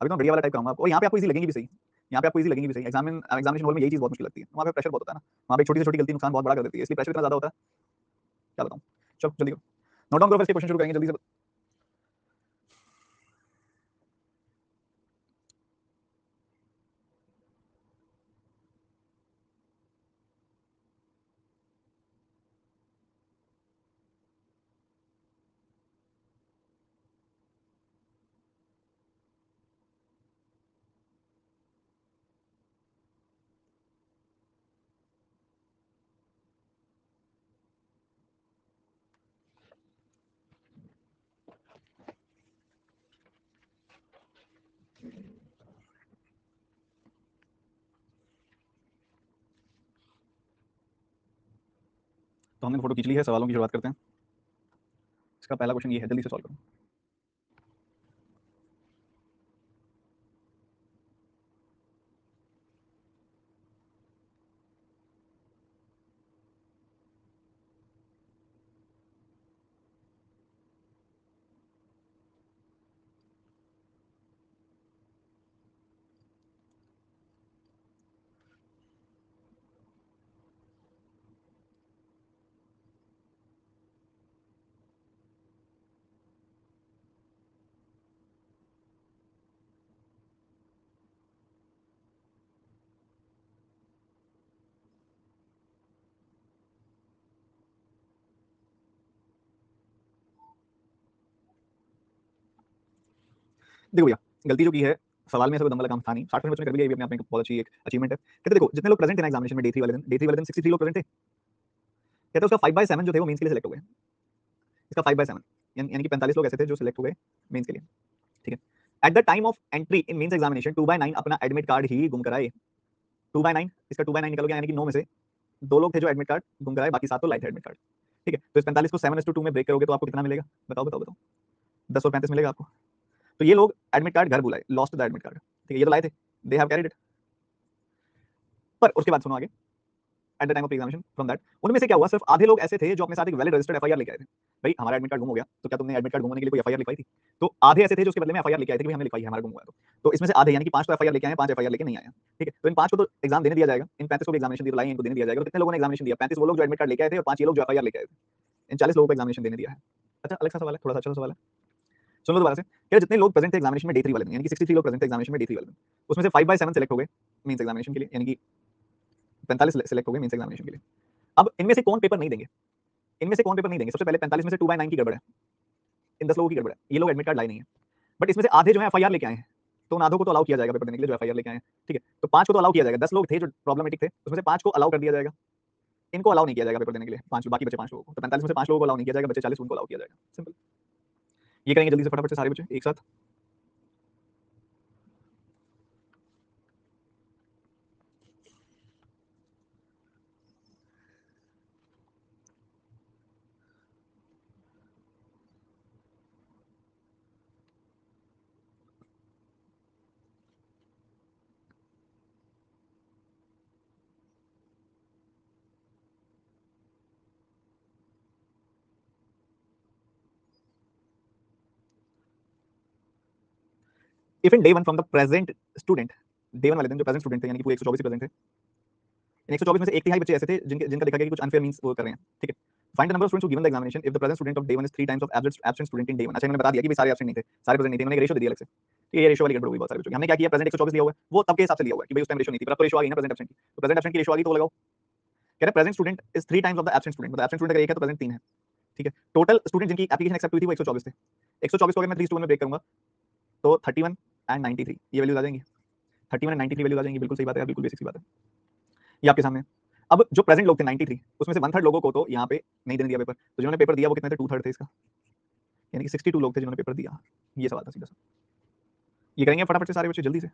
अभी तो बढ़िया वाला टाइप कराऊंगा आपको, और यहाँ पे आपको इजी लगेंगी भी सही, यहाँ पे आपको इजी लगेंगी भी सही, एग्जामिनेशन हॉल में यही चीज बहुत मुश्किल लगती है, वहाँ पे प्रेशर बहुत होता है ना, वहाँ पे छोटी से छोटी गलती नुकसान बहुत बड़ा कर देती है, इसलिए प्रेशर इतना ज्यादा होता है, क्या बताऊँ। चलो जल्दी करो, नोट डाउन करो, फिर क्वेश्चन शुरू करेंगे जल्दी से। तो हमने फोटो खींच ली है, सवालों की शुरुआत करते हैं। इसका पहला क्वेश्चन ये है, जल्दी से सॉल्व करो। देखो भैया, गलती जो की है, सवाल में ऐसा कोई दम वाला काम था नहीं। 60% बच्चों ने कर भी लिया, ये भी अपने आप में एक बहुत अच्छी एक अचीवमेंट है। कहते देखो, जितने लोग प्रेजेंट थे एग्जामिनेशन में डे 3 वाले दिन 63 लोग प्रेजेंट थे। कहते उसका 5/7 जो थे वो मेंस के लिए सिलेक्ट हो गए। इसका 5/7 यानी कि 45 लोग ऐसे थे जो सिलेक्ट हो गए मेंस के लिए। ठीक है। At the time of entry in mains examination 2/9 अपना एडमिट कार्ड ही गुम कराए। 2/9, इसका 2/9 निकलोगे, यानी कि 9 में से 2 लोग थे जो एडमिट कार्ड गुम कराए, बाकी 7 तो लाए थे एडमिट कार्ड। ठीक है। तो इस 45 को 7:2 में ब्रेक करोगे तो आपको कितना मिलेगा? बताओ बताओ बताओ। 10 और 35 मिलेगा आपको। तो ये लोग एडमिट कार्ड घर बुलाए, लॉस्ट द एडमिट कार्ड। ठीक है, ये तो लाए थे, दे हैव कैरिड इट। पर उसके बाद सुनो आगे, eight the time of examination from that, उनमें से क्या हुआ, सिर्फ आधे लोग ऐसे थे जो अपने साथ एक वैलिड रजिस्टर्ड एफआईआर लेके आए थे। भाई हमारा एडमिट कार्ड गुम हो गया, तो क्या तुमने एडमिट कार्ड गुम होने के लिए कोई एफआईआर लिखवाई थी? तो आधे ऐसे थे जो उसके बदले में एफआईआर लेके आए थे कि भाई हमने लिखवाई है, हमारा गुम हुआ है। तो इसमें से आधे यानी कि 5 तो एफआईआर लेके आए, 5 एफआईआर लेके नहीं आए। ठीक है, तो इन 5 को तो एग्जाम देने दिया जाएगा, इन 35 को भी एग्जामिनेशन दिलाई, इनको देने दिया जाएगा। तो कितने लोगों ने एग्जामिनेशन दिया? 35 वो लोग जो एडमिट कार्ड लेके आए थे और 5 ये लोग जो एफआईआर लेके आए थे। इन 40 लोगों को एग्जामिनेशन देने दिया है। अच्छा, अलग सा सवाल है, थोड़ा सा अच्छा सवाल है, सुनो दोबारा से। क्या जितने लोग प्रेजेंट थे एग्जामिनेशन में डे 3 वाले दिन, यानी कि 63 लोग प्रेजेंट थे एग्जामिनेशन में डे 3 वाले दिन, उसमें से 5/7 सेलेक्ट हो गए मेंस एग्जामिनेशन के लिए, यानी कि 45 सेलेक्ट हो गए मेंस एग्जामिनेशन के लिए। अब इनमें से कौन पेपर नहीं देंगे? इनमें से कौन पेपर नहीं देंगे? सबसे पहले 45 में से 2/9 की गड़बड़ है, इन 10 लोगों की गड़बड़ है, ये लोग एडमिट कार्ड लाए नहीं है। बट इसमें से आधे जो है एफआईआर लेके आए हैं, तो उन आधों को तो अलाउ किया जाएगा पेपर देने के लिए जो एफआईआर लेके आए हैं। ठीक है, तो 5 को तो अलाउ किया जाएगा। 10 लोग थे जो प्रॉब्लमेटिक थे, उसमें से 5 को अलाउ कर दिया जाएगा, इनको अलाउ नहीं किया जाएगा पेपर देने के लिए। 5 बाकी बचे 5 लोगों को, तो 45 में से 5 लोगों को अलाउ नहीं किया जाएगा, बचे 40 उनको अलाउ किया जाएगा। सिंपल। ये करेंगे जल्दी से फटाफट से सारे बच्चे एक साथ। If in day 1 from the present student, day 1 वाले दिन जो प्रेजेंट स्टूडेंट थे, यानी कि पूरे 124 प्रेजेंट थे, इन 124 में से 1/3 बच्चे ऐसे थे जिनका देखा गया कि कुछ अनफेयर मींस वो कर रहे हैं। ठीक है, find the number of students who given the examination if the present student of day 1 is 3 times of absent student in day 1। अच्छा, इन्होंने बता दिया कि भाई सारे एब्सेंट नहीं थे, सारे प्रेजेंट नहीं थे, उन्होंने एक रेशियो दे दिया अलग से। तो ये रेशियो वाली गड़बड़ हुई बहुत सारे बच्चों की। हमने क्या किया, प्रेजेंट 124 लिया हुआ है, वो तब के हिसाब से लिया हुआ है कि भाई उस टाइम रेशियो नहीं थी, पर अब तो रेशियो आ गई ना प्रेजेंट एब्सेंट की। तो प्रेजेंट एब्सेंट की रेशियो आ गई तो लगाओ। कह रहे present student is 3 times of the absent student, मतलब एब्सेंट स्टूडेंट अगर एक है तो प्रेजेंट 3 है। ठीक है, टोटल स्टूडेंट जिनकी एप्लीकेशन एक्सेप्ट हुई थी वो 124 थे। 124 को अगर मैं 3 में ब्रेक करूंगा तो 31 एंड 93 ये वैल्यूज आ जाएंगी। 31 एंड 93 वैल्यूज आ जाएंगी। बिल्कुल सही बात है, बिल्कुल बेसिक सी बात है, ये आपके सामने है। अब जो प्रेजेंट लोग थे 93, उसमें से 1/3 लोगों को तो यहाँ पे नहीं देने दिया पेपर, तो जिन्होंने पेपर दिया वो कितने थे? 2/3 थे इसका, यानी कि 62 लोग थे जिन्होंने पेपर दिया। ये सवाल था सीधा सा। ये करेंगे फटाफट से सारे बच्चे जल्दी से।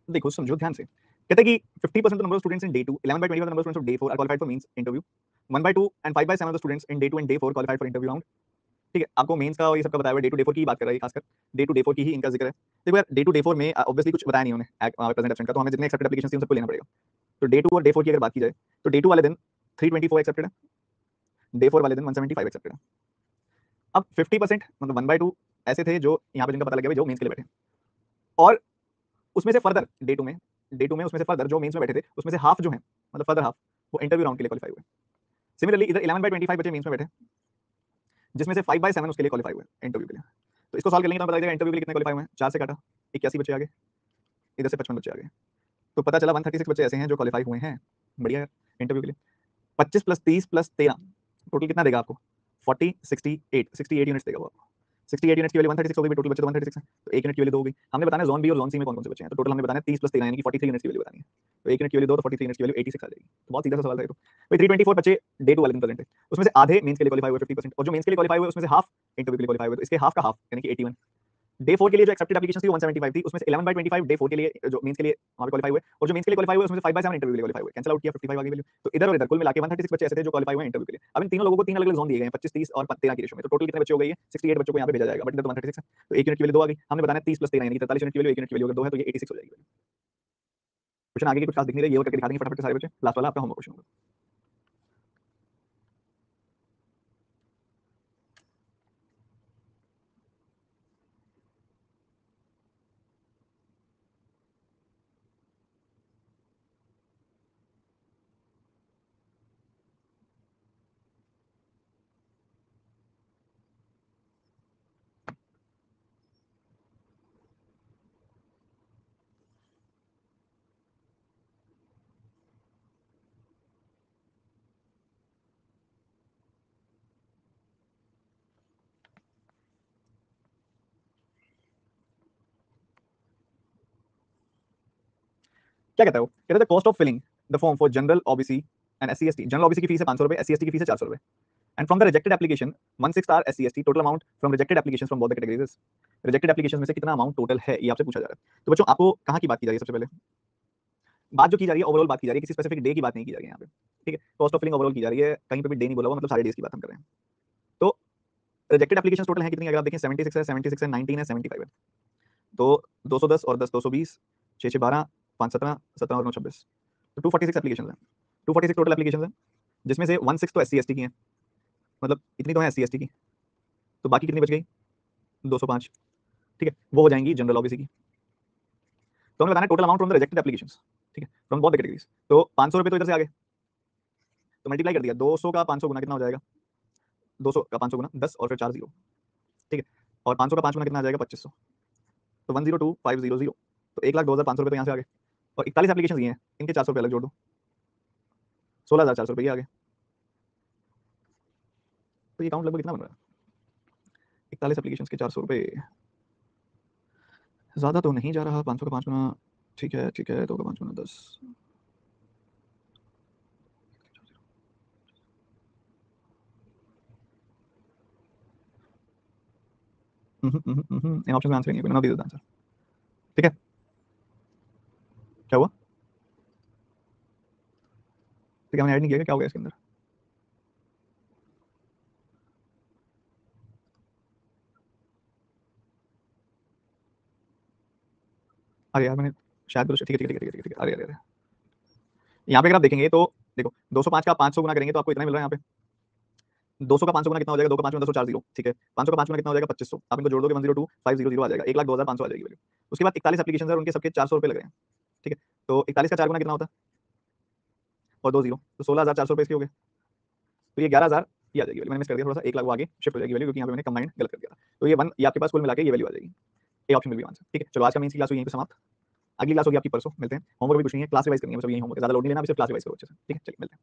देखो समझो ध्यान से, कहते हैं कि 50% number of students in day 2, 11/20 number of students of day 4 are qualified for mains interview, 1/2 and 5/7 of the students in day 2 and day 4 qualified for interview round. ठीक है, आपको मेंस का और ये सबका बताया हुआ, डे 2 डे 4 की ही बात कर रहा है, खासकर डे 2 डे 4 की ही इनका जिक्र है। देखो यार, डे 2 डे 4 में ऑब्वियसली कुछ बताया नहीं उन्होंने प्रेजेंट एब्सेंट का, तो हमें जितने एक्सेप्टेड एप्लीकेशन थी उन सबको लेना पड़ेगा। तो डे 2 और डे 4 की अगर बात की जाए तो डे 2 वाले दिन 324 एक्सेप्टेड है, डे 4 वाले दिन 175 एक्सेप्टेड है। अब 50% मतलब 1/2 ऐसे थे जो यहाँ पे जिनका पता लग गया भाई जो मेंस के लिए बैठे, और उसमें से फर्दर डे 2 में उसमें से फर्दर जो मेंस में बैठे थे उसमें से हाफ जो है, मतलब फर्दर हाफ वो इंटरव्यू राउंड के लिए क्वालिफाई हुए। सिमिलरली इधर 11/25 बच्चे मेंस में बैठे, जिसमें से 5/7 उसके लिए क्वालिफाई हुए इंटरव्यू के लिए। तो इसको सॉल्व कर लेंगे तो पता चलेगा इंटरव्यू के लिए कितने क्वालिफाई हुए हैं। 4 से काटा 81 बच्चे आ गए, इधर से 55 बच्चे आ गए, तो पता चला 136 बच्चे ऐसे हैं जो क्वालिफाई हुए हैं। बढ़िया है इंटरव्यू के लिए। 25 + 30 + 13 टोटल कितना देगा आपको? 40 68 यूनिट्स देगा वो आपको। 68 यूनिट्स की वैल्यू 136 हो गई, टोटल बच्चे तो 136 है, तो 1 यूनिट की वैल्यू 2 हो गई। हमने बताना है जोन बी और जोन सी में कौन कौन से बच्चे हैं, तो टोटल हमने बताना है 30 + 13 यानी कि 43 यूनिट्स की वैल्यू बतानी है। तो 1 यूनिट की वैल्यू 2 तो 43 यूनिट्स की वैल्यू 86 आ जाएगी। तो बहुत सीधा सा सवाल था ये तो। भाई 324 बच्चे डे 2 वाले दिन प्रेजेंट है, उसमें से आधे मेंस के लिए क्वालिफाई हुए 50%, और जो मेंस के लिए क्वालिफाई हुए उसमें से हाफ इंटरव्यू के लिए क्वालिफाई हुए, तो इसके हाफ का हाफ यानी कि 81। डे 4 के लिए जो एक्सेप्टेड एप्लीकेशन थी 175 थी, उसमें से 11/25 डे 4 के लिए जो मेंस के लिए वहां पे क्वालिफाई हुए, और जो मेंस के लिए क्वालिफाई हुए उसमें से 5/7 इंटरव्यू के लिए क्वालिफाई हुए, कैंसिल आउट किया 55 आ गई वैल्यू। तो इधर और इधर कुल मिला के 136 बच्चे ऐसे थे जो क्वालिफाई हुए इंटरव्यू के लिए। अब इन तीनों लोगों को तीन अलग-अलग जोन दिए गए हैं, 25 30 और 13 की रेशो में, तो टोटल कितने बच्चे हो गए? 68 बच्चों को यहां पे भेजा जाएगा, बट इधर तो 136 है, तो 1 यूनिट की वैल्यू 2 आ गई। हमने बताना है 30 + 13 यानी कि 43 यूनिट की वैल्यू, 1 यूनिट की वैल्यू अगर 2 है तो ये 86 हो जाएगी वैल्यू। क्वेश्चन आगे की कुछ खास दिख नहीं रही, ये और करके दिखा देंगे फटाफट से सारे बच्चे, लास्ट वाला आपका होमवर्क क्वेश्चन होगा। क्या कहता है वो? कहता है cost of filling the form for general OBC and SC ST. General OBC की फीस है 500 रुपए, एससी एसटी की फीस है 400 रुपए। And from the rejected application 1/6 are SC ST, total amount from rejected application from both the categories. Rejected application में से कितना amount total है ये आपसे पूछा जा रहा है। तो बच्चों आपको कहां की बात की जा रही है? सबसे पहले बात जो की जा रही है ओवरऑल बात की जा रही है, किसी स्पेसिफिक डे की बात नहीं की जा रही है यहाँ पे, ठीक है। कॉस्ट ऑफ फिलिंग ओवरऑल की जा रही है, कहीं पे भी डे नहीं बोला हुआ, मतलब सारे डेज की बात हम कर रहे हैं। तो रिजेक्टेड एप्लीकेशन टोटल है कितनी? अगर आप देखें 76 है, 76 है, 19 है, 75 है, तो 210 और 10 220, 6 6 12, 5 17, 17 और 9 26, तो 246 एप्लीकेशन है। 246 टोटल एप्लीकेशन है, जिसमें से 1/6 तो एससी एसटी की है, मतलब इतनी तो है एससी एसटी की, तो बाकी कितनी बच गई? 205, ठीक है, वो हो जाएंगी जनरल ओबीसी की। तो हमें बताना है total amount from the rejected applications, ठीक है, फ्रॉम बोथ द कैटेगरीज। तो 500 रुपए तो इधर से आ गए, तो मल्टीप्लाई कर दिया, 200 का 500 गुना कितना हो जाएगा? 200 का 500 गुना 10 और फिर 4 जीरो, ठीक है, और 500 का 5 गुना कितना आ जाएगा? 2500, तो 102500, तो 1,02,500 रुपए तो यहाँ से आ गए, और 41 एप्लीकेशन दिए हैं, इनके 400 रुपए अलग जोड़ दो, 16,400 रुपए ये आ गए। तो ये काउंट लगभग कितना बन रहा है? 41 एप्लीकेशन के 400 रुपए, ज्यादा तो नहीं जा रहा। 500 का 5 गुना, ठीक है ठीक है, 2 का 5 गुना 10, इन ऑप्शन में आंसर नहीं है, नॉट दिस आंसर, ठीक है। क्या हुआ? ठीक है, मैंने ऐड नहीं किया, क्या हो गया इसके अंदर? अरे यार मैंने शायद गलत, ठीक है ठीक है ठीक है ठीक है ठीक है, अरे अरे अरे, यहाँ पे अगर आप देखेंगे तो देखो 205 का 500 गुना करेंगे तो आपको इतना मिल रहा है यहाँ पे। 200 का 500 गुना कितना हो जाएगा? 2 का 5 गुना 10 और 4 जीरो, ठीक है। 500 का 5 गुना कितना हो जाएगा? 2500, आप इनको जोड़ दोगे 102,500 आ जाएगा, 1,02,500 आ जाएगी वैल्यू। उसके बाद 41 एप्लीकेशन है, उनके सबके 400 रुपए लग रहे हैं, ठीक है। तो 41 का 4 गुना कितना होता है? और 2 जीरो, तो 16,400 रुपए इसके हो गए, तो ये 11,000 ये आ जाएगी वैल्यू। मैंने मिस कर दिया थोड़ा सा, 1 लाख वो आगे शिफ्ट हो जाएगी वैल्यू, क्योंकि यहाँ पे मैंने कंबाइंड गलत कर दिया था। तो ये वन ये आपके पास कुल मिला के ये वैल्यू आ जाएगी। A option will be answer, ठीक है। चलो आज का मेंस की क्लास यहीं पे समाप्त, अगली क्लास होगी आपकी परसों, मिलते हैं। होमवर्क भी कुछ नहीं है, क्लास रिवाइज करनी है, बस यही होमवर्क है, ज्यादा लोड नहीं लेना, सिर्फ क्लास रिवाइज करो अच्छे से, ठीक है। चलिए मिलते हैं।